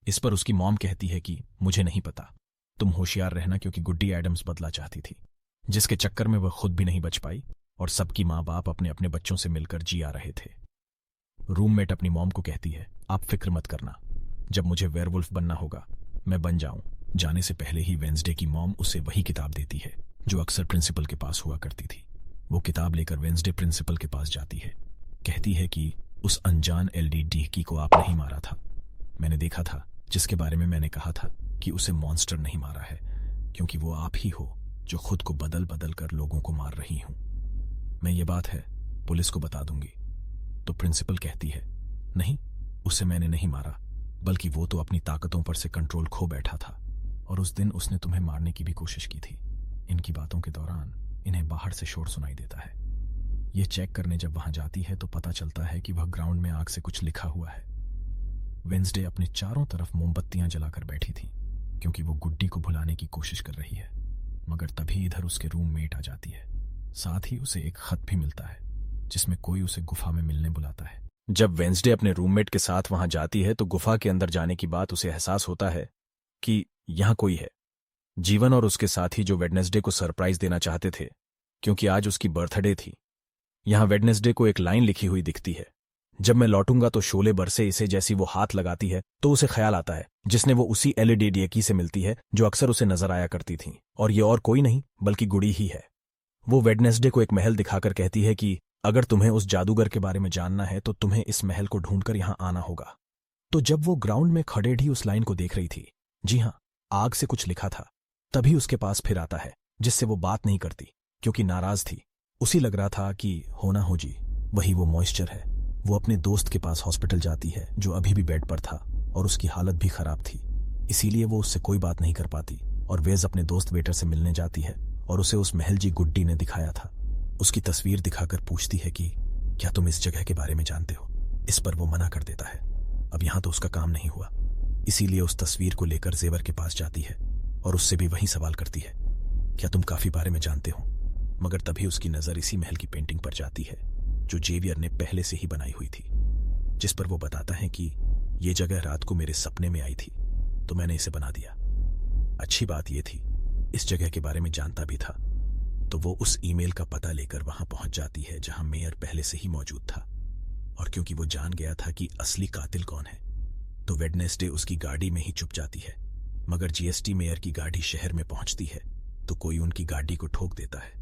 इस पर उसकी मॉम कहती है कि मुझे नहीं पता, तुम होशियार रहना, क्योंकि गुड्डी एडम्स बदला चाहती थी, जिसके चक्कर में वह खुद भी नहीं बच पाई और सबकी माँ बाप अपने अपने बच्चों से मिलकर जी आ रहे थे। रूममेट अपनी मॉम को कहती है, आप फिक्र मत करना, जब मुझे वेयरवुल्फ बनना होगा मैं बन जाऊं। जाने से पहले ही वेंसडे की मॉम उसे वही किताब देती है जो अक्सर प्रिंसिपल के पास हुआ करती थी। वो किताब लेकर वेंसडे प्रिंसिपल के पास जाती है, कहती है कि उस अनजान एलडी को आप नहीं मारा था। मैंने देखा था, जिसके बारे में मैंने कहा था कि उसे मॉन्स्टर नहीं मारा है, क्योंकि वो आप ही हो जो खुद को बदल बदल कर लोगों को मार रही हूं। मैं ये बात है पुलिस को बता दूंगी। तो प्रिंसिपल कहती है, नहीं, उसे मैंने नहीं मारा, बल्कि वो तो अपनी ताकतों पर से कंट्रोल खो बैठा था और उस दिन उसने तुम्हें मारने की भी कोशिश की थी। इनकी बातों के दौरान इन्हें बाहर से शोर सुनाई देता है। ये चेक करने जब वहां जाती है तो पता चलता है कि वह ग्राउंड में आग से कुछ लिखा हुआ है। वेंसडे अपने चारों तरफ मोमबत्तियां जलाकर बैठी थी, क्योंकि वो गुड्डी को भुलाने की कोशिश कर रही है। मगर तभी इधर उसके रूममेट आ जाती है। साथ ही उसे एक खत भी मिलता है जिसमें कोई उसे गुफा में मिलने बुलाता है। जब वेंसडे अपने रूममेट के साथ वहां जाती है तो गुफा के अंदर जाने की बात उसे एहसास होता है कि यहां कोई है। जीवन और उसके साथी जो वेडनेसडे को सरप्राइज देना चाहते थे, क्योंकि आज उसकी बर्थडे थी। यहां वेडनेसडे को एक लाइन लिखी हुई दिखती है, जब मैं लौटूंगा तो शोले बरसे इसे। जैसी वो हाथ लगाती है तो उसे ख्याल आता है जिसने वो उसी एलडी से मिलती है जो अक्सर उसे नजर आया करती थी, और ये और कोई नहीं बल्कि गुड़ी ही है। वो वेडनेसडे को एक महल दिखाकर कहती है कि अगर तुम्हें उस जादूगर के बारे में जानना है तो तुम्हें इस महल को ढूंढकर यहां आना होगा। तो जब वो ग्राउंड में खड़े ही उस लाइन को देख रही थी, जी हां, आग से कुछ लिखा था, तभी उसके पास फिर आता है, जिससे वो बात नहीं करती क्योंकि नाराज थी। उसी लग रहा था कि होना हो जी, वही वो मॉइस्चर है। वो अपने दोस्त के पास हॉस्पिटल जाती है जो अभी भी बेड पर था और उसकी हालत भी खराब थी, इसीलिए वो उससे कोई बात नहीं कर पाती। और वेज अपने दोस्त वेटर से मिलने जाती है और उसे उस महल जी गुड्डी ने दिखाया था उसकी तस्वीर दिखाकर पूछती है कि क्या तुम इस जगह के बारे में जानते हो। इस पर वो मना कर देता है, अब यहां तो उसका काम नहीं हुआ। इसीलिए उस तस्वीर को लेकर जेवर के पास जाती है और उससे भी वही सवाल करती है, क्या तुम काफी बारे में जानते हो। मगर तभी उसकी नजर इसी महल की पेंटिंग पर जाती है जो जेवियर ने पहले से ही बनाई हुई थी, जिस पर वो बताता है कि ये जगह रात को मेरे सपने में आई थी तो मैंने इसे बना दिया। अच्छी बात यह थी, इस जगह के बारे में जानता भी था, तो वो उस ईमेल का पता लेकर वहां पहुंच जाती है जहां मेयर पहले से ही मौजूद था। और क्योंकि वो जान गया था कि असली कातिल कौन है, तो वेडनेसडे उसकी गाड़ी में ही छुप जाती है। मगर जीएसटी मेयर की गाड़ी शहर में पहुंचती है तो कोई उनकी गाड़ी को ठोक देता है,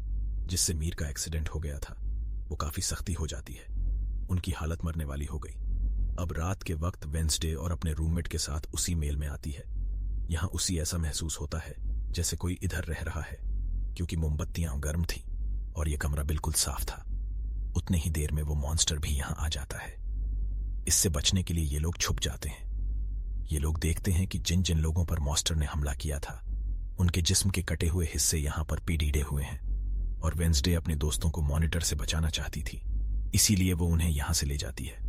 जिससे मीर का एक्सीडेंट हो गया था। वो काफी सख्ती हो जाती है, उनकी हालत मरने वाली हो गई। अब रात के वक्त वेंसडे और अपने रूममेट के साथ उसी मेल में आती है। यहां उसी ऐसा महसूस होता है जैसे कोई इधर रह रहा है, क्योंकि मोमबत्तियां गर्म थीं और यह कमरा बिल्कुल साफ था। उतने ही देर में वो मॉन्स्टर भी यहां आ जाता है। इससे बचने के लिए ये लोग छुप जाते हैं। ये लोग देखते हैं कि जिन जिन लोगों पर मॉन्स्टर ने हमला किया था उनके जिस्म के कटे हुए हिस्से यहां पर पीढ़ीडे हुए हैं, और वेंसडे अपने दोस्तों को मॉनिटर से बचाना चाहती थी, इसीलिए वो उन्हें यहां से ले जाती है।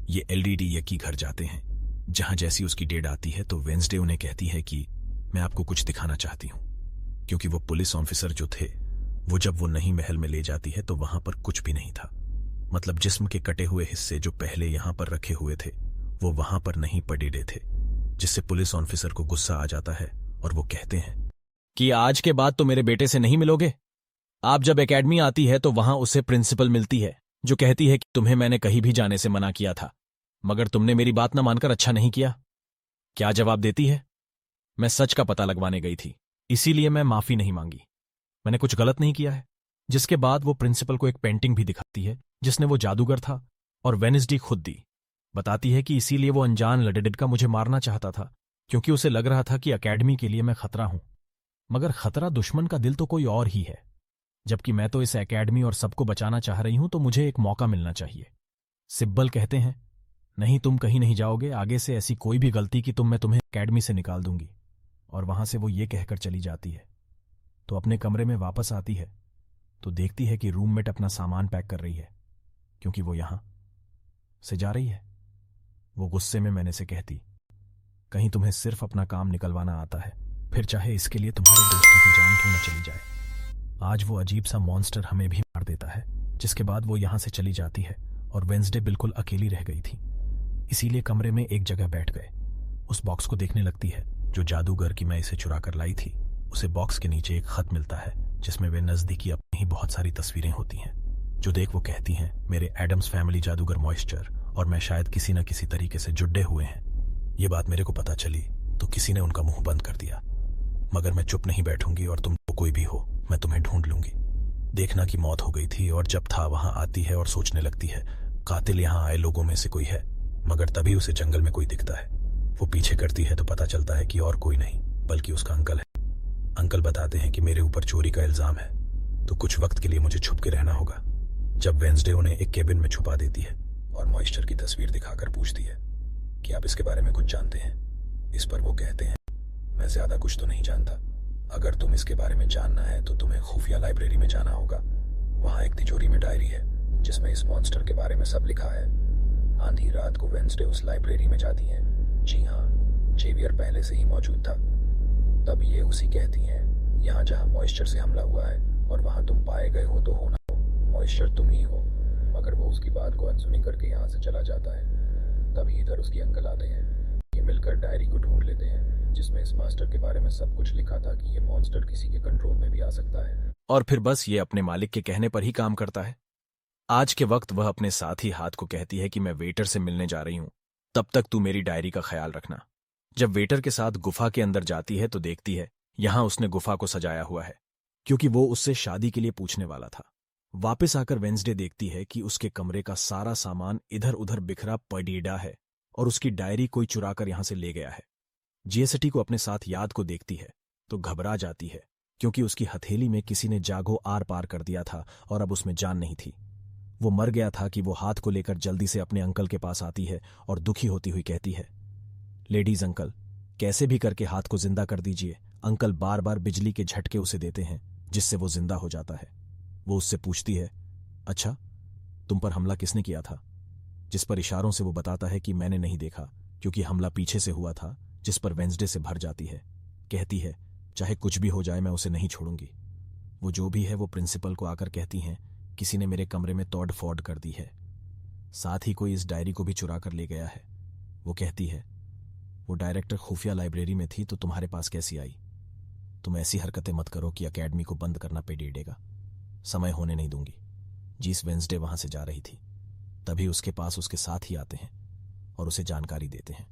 ये एलडीडी की घर जाते हैं, जहां जैसी उसकी डेड आती है तो वेंसडे उन्हें कहती है कि मैं आपको कुछ दिखाना चाहती हूं, क्योंकि वो पुलिस ऑफिसर जो थे वो जब वो नई महल में ले जाती है तो वहां पर कुछ भी नहीं था। मतलब जिस्म के कटे हुए हिस्से जो पहले यहां पर रखे हुए थे वो वहां पर नहीं पड़ीडे थे, जिससे पुलिस ऑफिसर को गुस्सा आ जाता है और वो कहते हैं कि आज के बाद तो मेरे बेटे से नहीं मिलोगे। आप जब एकेडमी आती है तो वहां उसे प्रिंसिपल मिलती है जो कहती है कि तुम्हें मैंने कहीं भी जाने से मना किया था, मगर तुमने मेरी बात न मानकर अच्छा नहीं किया। क्या जवाब देती है, मैं सच का पता लगवाने गई थी, इसीलिए मैं माफी नहीं मांगी, मैंने कुछ गलत नहीं किया है। जिसके बाद वो प्रिंसिपल को एक पेंटिंग भी दिखाती है जिसने वो जादूगर था और वेनिसडे खुद दी। बताती है कि इसीलिए वो अनजान लडेडिड का मुझे मारना चाहता था, क्योंकि उसे लग रहा था कि अकेडमी के लिए मैं खतरा हूं। मगर खतरा दुश्मन का दिल तो कोई और ही है, जबकि मैं तो इस एकेडमी और सबको बचाना चाह रही हूं, तो मुझे एक मौका मिलना चाहिए। सिब्बल कहते हैं, नहीं, तुम कहीं नहीं जाओगे, आगे से ऐसी कोई भी गलती की मैं तुम्हें एकेडमी से निकाल दूंगी। और वहां से वो ये कहकर चली जाती है। तो अपने कमरे में वापस आती है तो देखती है कि रूममेट अपना सामान पैक कर रही है, क्योंकि वो यहां से जा रही है। वो गुस्से में मैंने से कहती, कहीं तुम्हें सिर्फ अपना काम निकलवाना आता है, फिर चाहे इसके लिए तुम्हारे दोस्तों की जान क्यों न चली जाए। आज वो अजीब सा मॉन्स्टर हमें भी मार देता है, जिसके बाद वो यहां से चली जाती है और वेंसडे बिल्कुल अकेली रह गई थी। इसीलिए कमरे में एक जगह बैठ गए। उस बॉक्स को देखने लगती है जो जादूगर की मैं इसे चुरा कर लाई थी। उसे बॉक्स के नीचे एक खत मिलता है जिसमें वे नजदीकी अपनी ही बहुत सारी तस्वीरें होती हैं। जो देख वो कहती हैं, मेरे एडम्स फैमिली जादूगर मॉइस्चर और मैं शायद किसी न किसी तरीके से जुड़े हुए हैं। ये बात मेरे को पता चली तो किसी ने उनका मुंह बंद कर दिया, मगर मैं चुप नहीं बैठूंगी और तुम तो कोई भी हो, मैं तुम्हें ढूंढ लूंगी। देखना की मौत हो गई थी और जब था वहां आती है और सोचने लगती है कातिल यहां आए लोगों में से कोई है, मगर तभी उसे जंगल में कोई दिखता है। वो पीछे करती है तो पता चलता है कि और कोई नहीं बल्कि उसका अंकल है। अंकल बताते हैं कि मेरे ऊपर चोरी का इल्जाम है, तो कुछ वक्त के लिए मुझे छुप के रहना होगा। जब वेंसडे उन्हें एक केबिन में छुपा देती है और मॉइस्चर की तस्वीर दिखाकर पूछती है कि आप इसके बारे में कुछ जानते हैं। इस पर वो कहते हैं, मैं ज्यादा कुछ तो नहीं जानता। अगर तुम इसके बारे में जानना है तो तुम्हें खुफिया लाइब्रेरी में जाना होगा। वहां एक तिजोरी में डायरी है जिसमें इस मॉन्स्टर के बारे में सब लिखा है। आधी रात को वेंसडे उस लाइब्रेरी में जाती है। जी हाँ, जेवियर पहले से ही मौजूद था। तब ये उसी कहती हैं, यहाँ जहाँ मॉइस्चर से हमला हुआ है और वहां तुम पाए गए हो तो होना हो, मॉइस्चर तुम ही हो। मगर वो उसकी बात को अनसुनी करके यहाँ से चला जाता है। तभी इधर उसके अंकल आते हैं। ये मिलकर डायरी को ढूंढ लेते हैं जिसमें इस मास्टर के बारे में सब कुछ लिखा था कि ये मॉन्स्टर किसी के कंट्रोल में भी आ सकता है। और फिर बस ये अपने मालिक के कहने पर ही काम करता है। आज के वक्त वह अपने साथी हाथ को कहती है कि मैं वेटर से मिलने जा रही हूं, तब तक तू मेरी डायरी का ख्याल रखना। जब वेटर के साथ गुफा के अंदर जाती है तो देखती है यहां उसने गुफा को सजाया हुआ है, क्योंकि वो उससे शादी के लिए पूछने वाला था। वापस आकर वेंसडे देखती है कि उसके कमरे का सारा सामान इधर उधर बिखरा पड़ीडा है और उसकी डायरी कोई चुराकर यहां से ले गया है। जीएसटी को अपने साथ याद को देखती है तो घबरा जाती है, क्योंकि उसकी हथेली में किसी ने जागो आर पार कर दिया था और अब उसमें जान नहीं थी। वो मर गया था कि वो हाथ को लेकर जल्दी से अपने अंकल के पास आती है और दुखी होती हुई कहती है, लेडीज अंकल, कैसे भी करके हाथ को जिंदा कर दीजिए। अंकल बार बार बिजली के झटके उसे देते हैं जिससे वो जिंदा हो जाता है। वो उससे पूछती है, अच्छा तुम पर हमला किसने किया था? जिस पर इशारों से वो बताता है कि मैंने नहीं देखा, क्योंकि हमला पीछे से हुआ था। जिस पर वेंसडे से भर जाती है। कहती है, चाहे कुछ भी हो जाए मैं उसे नहीं छोड़ूंगी। वो जो भी है वो प्रिंसिपल को आकर कहती हैं, किसी ने मेरे कमरे में तोड़ फोड़ कर दी है, साथ ही कोई इस डायरी को भी चुरा कर ले गया है। वो कहती है, वो डायरेक्टर खुफिया लाइब्रेरी में थी तो तुम्हारे पास कैसी आई? तुम ऐसी हरकतें मत करो कि अकेडमी को बंद करना पे डेडेगा। समय होने नहीं दूंगी। जिस वेंसडे वहां से जा रही थी तभी उसके पास उसके साथ ही आते हैं और उसे जानकारी देते हैं,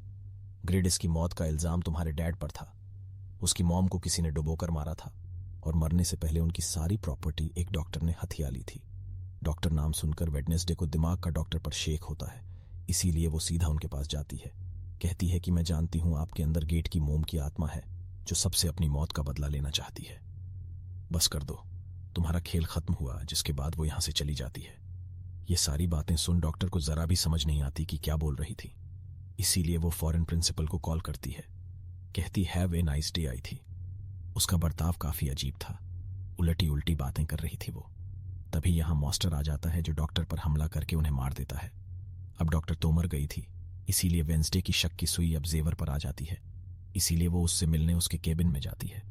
ग्रेडिस की मौत का इल्जाम तुम्हारे डैड पर था। उसकी मॉम को किसी ने डुबोकर मारा था और मरने से पहले उनकी सारी प्रॉपर्टी एक डॉक्टर ने हथिया ली थी। डॉक्टर नाम सुनकर वेडनेसडे को दिमाग का डॉक्टर पर शेक होता है, इसीलिए वो सीधा उनके पास जाती है। कहती है कि मैं जानती हूं आपके अंदर गेट की मोम की आत्मा है जो सबसे अपनी मौत का बदला लेना चाहती है। बस कर दो, तुम्हारा खेल खत्म हुआ। जिसके बाद वो यहां से चली जाती है। ये सारी बातें सुन डॉक्टर को जरा भी समझ नहीं आती कि क्या बोल रही थी, इसीलिए वो फॉरेन प्रिंसिपल को कॉल करती है। कहती have a nice day I थी। उसका बर्ताव काफी अजीब था, उलटी उल्टी बातें कर रही थी वो। तभी यहां मॉन्स्टर आ जाता है जो डॉक्टर पर हमला करके उन्हें मार देता है। अब डॉक्टर तो मर गई थी, इसीलिए वेंसडे की शक की सुई अब जेवर पर आ जाती है। इसीलिए वो उससे मिलने उसके केबिन में जाती है।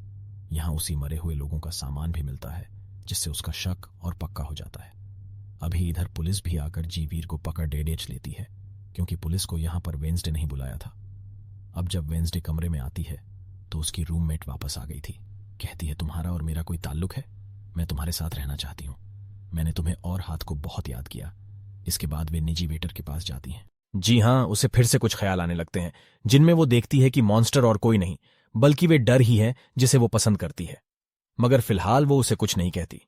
यहां उसी मरे हुए लोगों का सामान भी मिलता है जिससे उसका शक और पक्का हो जाता है। अभी इधर पुलिस भी आकर जीवीर को पकड़ डेडेच लेती है, क्योंकि पुलिस को यहां पर वेंसडे नहीं बुलाया था। अब जब वेंसडे कमरे में आती है तो उसकी रूममेट वापस आ गई थी। कहती है, तुम्हारा और मेरा कोई ताल्लुक है? मैं तुम्हारे साथ रहना चाहती हूँ। मैंने तुम्हें और हाथ को बहुत याद किया। इसके बाद वे निजी वेटर के पास जाती हैं। जी हां, उसे फिर से कुछ ख्याल आने लगते हैं जिनमें वो देखती है कि मॉन्स्टर और कोई नहीं बल्कि वे डर ही है जिसे वो पसंद करती है। मगर फिलहाल वो उसे कुछ नहीं कहती।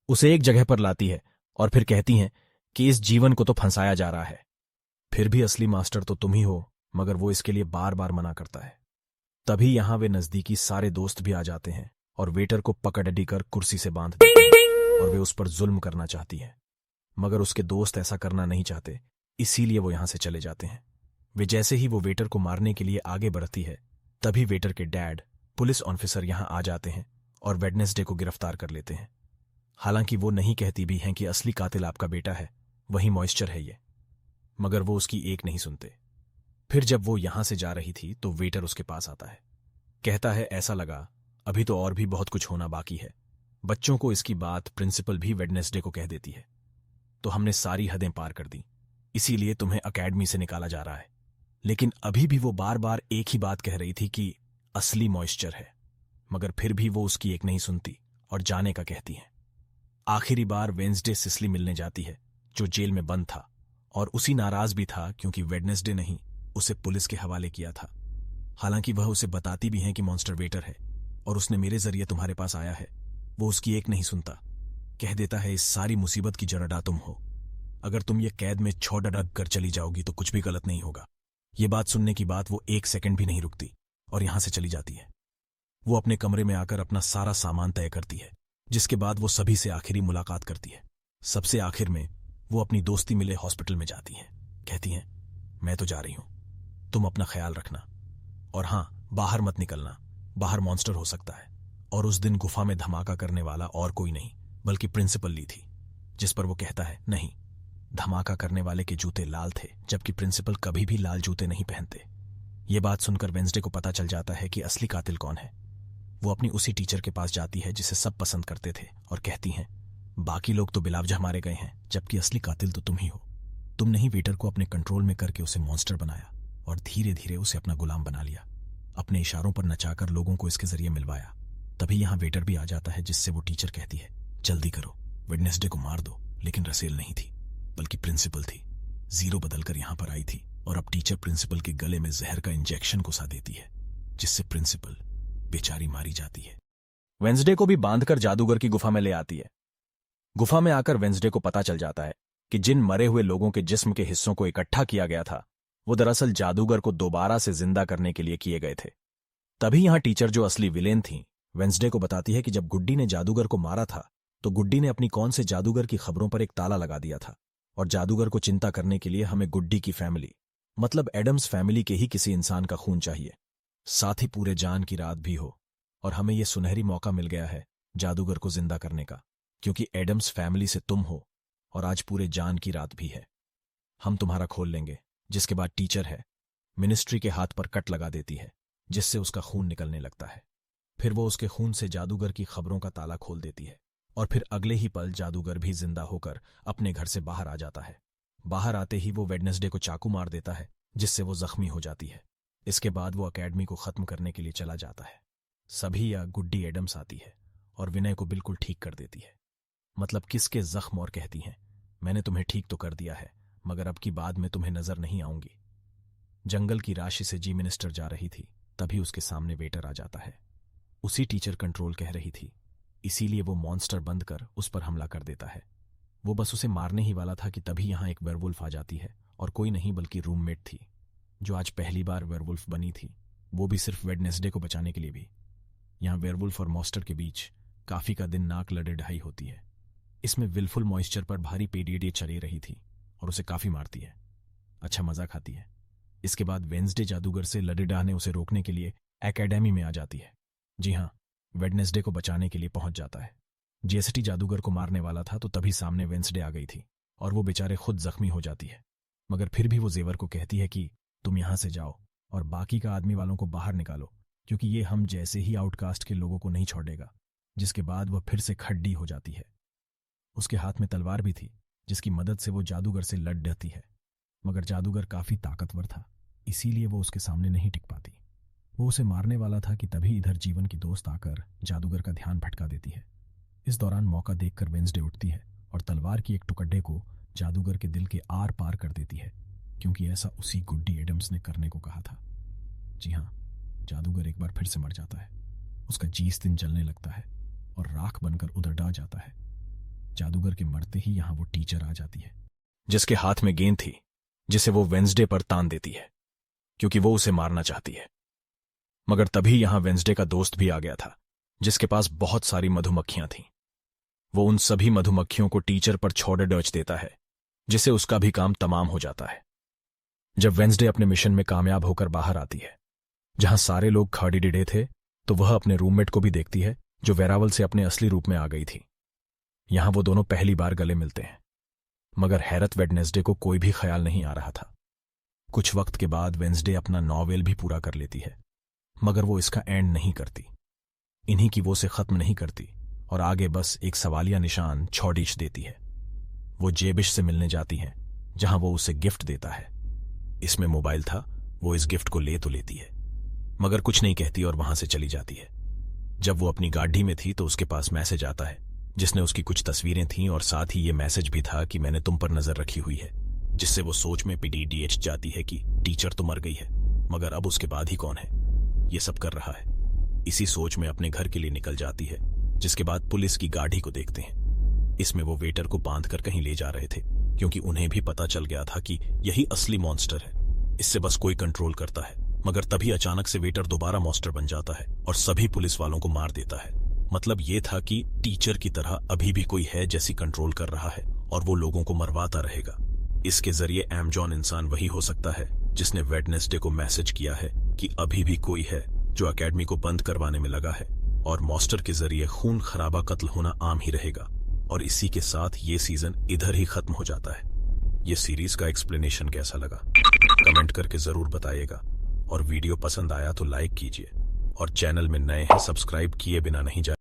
उसे एक जगह पर लाती है और फिर कहती हैं कि इस जीवन को तो फंसाया जा रहा है, फिर भी असली मास्टर तो तुम ही हो। मगर वो इसके लिए बार बार मना करता है। तभी यहां वे नजदीकी सारे दोस्त भी आ जाते हैं और वेटर को पकड़ कर कुर्सी से बांध देते हैं और वे उस पर जुल्म करना चाहती है। मगर उसके दोस्त ऐसा करना नहीं चाहते, इसीलिए वो यहां से चले जाते हैं। वे जैसे ही वो वेटर को मारने के लिए आगे बढ़ती है तभी वेटर के डैड पुलिस ऑफिसर यहां आ जाते हैं और वेडनेसडे को गिरफ्तार कर लेते हैं। हालांकि वो नहीं कहती भी हैं कि असली कातिल आपका बेटा है, वही मॉइस्चर है ये, मगर वो उसकी एक नहीं सुनते। फिर जब वो यहां से जा रही थी तो वेटर उसके पास आता है, कहता है ऐसा लगा अभी तो और भी बहुत कुछ होना बाकी है। बच्चों को इसकी बात प्रिंसिपल भी वेडनेसडे को कह देती है। तो हमने सारी हदें पार कर दी, इसीलिए तुम्हें अकेडमी से निकाला जा रहा है। लेकिन अभी भी वो बार बार एक ही बात कह रही थी कि असली मॉइस्चर है, मगर फिर भी वो उसकी एक नहीं सुनती और जाने का कहती है। आखिरी बार वेंसडे सिसली मिलने जाती है, जो जेल में बंद था, और उसी नाराज भी था क्योंकि वेडनेसडे नहीं उसे पुलिस के हवाले किया था। हालांकि वह उसे बताती भी है कि मॉन्स्टर वेटर है और उसने मेरे जरिए तुम्हारे पास आया है। वो उसकी एक नहीं सुनता, कह देता है इस सारी मुसीबत की जड़ तुम हो। अगर तुम ये कैद में छोड़ डग कर चली जाओगी तो कुछ भी गलत नहीं होगा। ये बात सुनने की बात वो एक सेकंड भी नहीं रुकती और यहां से चली जाती है। वो अपने कमरे में आकर अपना सारा सामान तय करती है, जिसके बाद वो सभी से आखिरी मुलाकात करती है। सबसे आखिर में वो अपनी दोस्ती मिले हॉस्पिटल में जाती है। कहती हैं मैं तो जा रही हूं, तुम अपना ख्याल रखना, और हां बाहर मत निकलना, बाहर मॉन्स्टर हो सकता है। और उस दिन गुफा में धमाका करने वाला और कोई नहीं बल्कि प्रिंसिपल ली थी, जिस पर वो कहता है नहीं, धमाका करने वाले के जूते लाल थे, जबकि प्रिंसिपल कभी भी लाल जूते नहीं पहनते। ये बात सुनकर वेंसडे को पता चल जाता है कि असली कातिल कौन है। वो अपनी उसी टीचर के पास जाती है जिसे सब पसंद करते थे और कहती हैं बाकी लोग तो बिलावजा मारे गए हैं, जबकि असली कातिल तो तुम ही हो। तुमने ही वेटर को अपने कंट्रोल में करके उसे मॉन्स्टर बनाया और धीरे धीरे उसे अपना गुलाम बना लिया। अपने इशारों पर नचाकर लोगों को इसके जरिए मिलवाया। तभी यहां वेटर भी आ जाता है, जिससे वो टीचर कहती है जल्दी करो, वेडनेसडे को मार दो। लेकिन रसेल नहीं थी बल्कि प्रिंसिपल थी। जीरो बदलकर यहां पर आई थी और अब टीचर प्रिंसिपल के गले में जहर का इंजेक्शन घुसा देती है, जिससे प्रिंसिपल बेचारी मारी जाती है। वेंसडे को भी बांधकर जादूगर की गुफा में ले आती है। गुफा में आकर वेंसडे को पता चल जाता है कि जिन मरे हुए लोगों के जिस्म के हिस्सों को इकट्ठा किया गया था वो दरअसल जादूगर को दोबारा से जिंदा करने के लिए किए गए थे। तभी यहां टीचर, जो असली विलेन थी, वेंसडे को बताती है कि जब गुड्डी ने जादूगर को मारा था तो गुड्डी ने अपनी कौन से जादूगर की खबरों पर एक ताला लगा दिया था, और जादूगर को चिंता करने के लिए हमें गुड्डी की फैमिली, मतलब एडम्स फैमिली के ही किसी इंसान का खून चाहिए, साथ ही पूरे जान की रात भी हो। और हमें यह सुनहरी मौका मिल गया है जादूगर को जिंदा करने का, क्योंकि एडम्स फैमिली से तुम हो और आज पूरे जान की रात भी है। हम तुम्हारा खोल लेंगे। जिसके बाद टीचर है मिनिस्ट्री के हाथ पर कट लगा देती है, जिससे उसका खून निकलने लगता है। फिर वो उसके खून से जादूगर की खबरों का ताला खोल देती है और फिर अगले ही पल जादूगर भी जिंदा होकर अपने घर से बाहर आ जाता है। बाहर आते ही वो वेडनेसडे को चाकू मार देता है, जिससे वो जख्मी हो जाती है। इसके बाद वो अकेडमी को खत्म करने के लिए चला जाता है। सभी या गुड्डी एडम्स आती है और विनय को बिल्कुल ठीक कर देती है, मतलब किसके जख्म, और कहती हैं मैंने तुम्हें ठीक तो कर दिया है, मगर अब की बाद में तुम्हें नजर नहीं आऊंगी। जंगल की राशि से जी मिनिस्टर जा रही थी, तभी उसके सामने वेटर आ जाता है। उसी टीचर कंट्रोल कह रही थी, इसीलिए वो मॉन्स्टर बंद कर उस पर हमला कर देता है। वो बस उसे मारने ही वाला था कि तभी यहां एक वेयरवुल्फ आ जाती है, और कोई नहीं बल्कि रूममेट थी, जो आज पहली बार वेयरवुल्फ बनी थी, वो भी सिर्फ वेडनेसडे को बचाने के लिए भी। यहां वेयरवुल्फ और मॉन्स्टर के बीच काफी का दिन नाक लड़े ढाई होती है। इसमें विलफुल मॉइस्चर पर भारी पेडियडे चली रही थी और उसे काफी मारती है, अच्छा मजा खाती है। इसके बाद वेंसडे जादूगर से लडिडा ने उसे रोकने के लिए एकेडमी में आ जाती है। जी हां, वेडनेसडे को बचाने के लिए पहुंच जाता है। जेएसटी जादूगर को मारने वाला था तो तभी सामने वेंसडे आ गई थी और वो बेचारे खुद जख्मी हो जाती है, मगर फिर भी वो जेवर को कहती है कि तुम यहां से जाओ और बाकी का आदमी वालों को बाहर निकालो, क्योंकि ये हम जैसे ही आउटकास्ट के लोगों को नहीं छोड़ेगा। जिसके बाद वह फिर से खड्डी हो जाती है। उसके हाथ में तलवार भी थी, जिसकी मदद से वो जादूगर से लड़ डरती है, मगर जादूगर काफी ताकतवर था, इसीलिए वो उसके सामने नहीं टिक पाती। वो उसे मारने वाला था कि तभी इधर जीवन की दोस्त आकर जादूगर का ध्यान भटका देती है। इस दौरान मौका देखकर वेंसडे उठती है और तलवार की एक टुकड़े को जादूगर के दिल के आर पार कर देती है, क्योंकि ऐसा उसी गुड्डी एडम्स ने करने को कहा था। जी हाँ, जादूगर एक बार फिर से मर जाता है। उसका जीस्तिन जलने लगता है और राख बनकर उधर डा जाता है। जादूगर के मरते ही यहां वो टीचर आ जाती है, जिसके हाथ में गेंद थी, जिसे वो वेंसडे पर तान देती है, क्योंकि वो उसे मारना चाहती है। मगर तभी यहां वेंसडे का दोस्त भी आ गया था, जिसके पास बहुत सारी मधुमक्खियां थीं। वो उन सभी मधुमक्खियों को टीचर पर छोड़े डच देता है, जिससे उसका भी काम तमाम हो जाता है। जब वेंसडे अपने मिशन में कामयाब होकर बाहर आती है, जहां सारे लोग खाड़ी डिडे थे, तो वह अपने रूममेट को भी देखती है जो वेरावल से अपने असली रूप में आ गई थी। यहां वो दोनों पहली बार गले मिलते हैं, मगर हैरत वेडनेसडे को कोई भी ख्याल नहीं आ रहा था। कुछ वक्त के बाद वेंसडे अपना नॉवेल भी पूरा कर लेती है, मगर वो इसका एंड नहीं करती। इन्हीं की वो से खत्म नहीं करती और आगे बस एक सवालिया निशान छौडिश देती है। वो जेबिश से मिलने जाती है, जहां वो उसे गिफ्ट देता है। इसमें मोबाइल था। वो इस गिफ्ट को ले तो लेती है, मगर कुछ नहीं कहती और वहां से चली जाती है। जब वो अपनी गाड़ी में थी तो उसके पास मैसेज आता है, जिसने उसकी कुछ तस्वीरें थीं और साथ ही ये मैसेज भी था कि मैंने तुम पर नजर रखी हुई है, जिससे वो सोच में पीडीडीएच जाती है कि टीचर तो मर गई है, मगर अब उसके बाद ही कौन है ये सब कर रहा है। इसी सोच में अपने घर के लिए निकल जाती है, जिसके बाद पुलिस की गाड़ी को देखते हैं। इसमें वो वेटर को बांध कर कहीं ले जा रहे थे, क्योंकि उन्हें भी पता चल गया था कि यही असली मॉन्स्टर है, इससे बस कोई कंट्रोल करता है। मगर तभी अचानक से वेटर दोबारा मॉन्स्टर बन जाता है और सभी पुलिस वालों को मार देता है। मतलब ये था कि टीचर की तरह अभी भी कोई है जैसी कंट्रोल कर रहा है और वो लोगों को मरवाता रहेगा। इसके जरिए एमजॉन इंसान वही हो सकता है जिसने वेडनेसडे को मैसेज किया है कि अभी भी कोई है जो एकेडमी को बंद करवाने में लगा है और मॉन्स्टर के जरिए खून खराबा कत्ल होना आम ही रहेगा। और इसी के साथ ये सीजन इधर ही खत्म हो जाता है। ये सीरीज का एक्सप्लेनेशन कैसा लगा कमेंट करके जरूर बताइएगा, और वीडियो पसंद आया तो लाइक कीजिए, और चैनल में नए हैं सब्सक्राइब किए बिना नहीं जाए।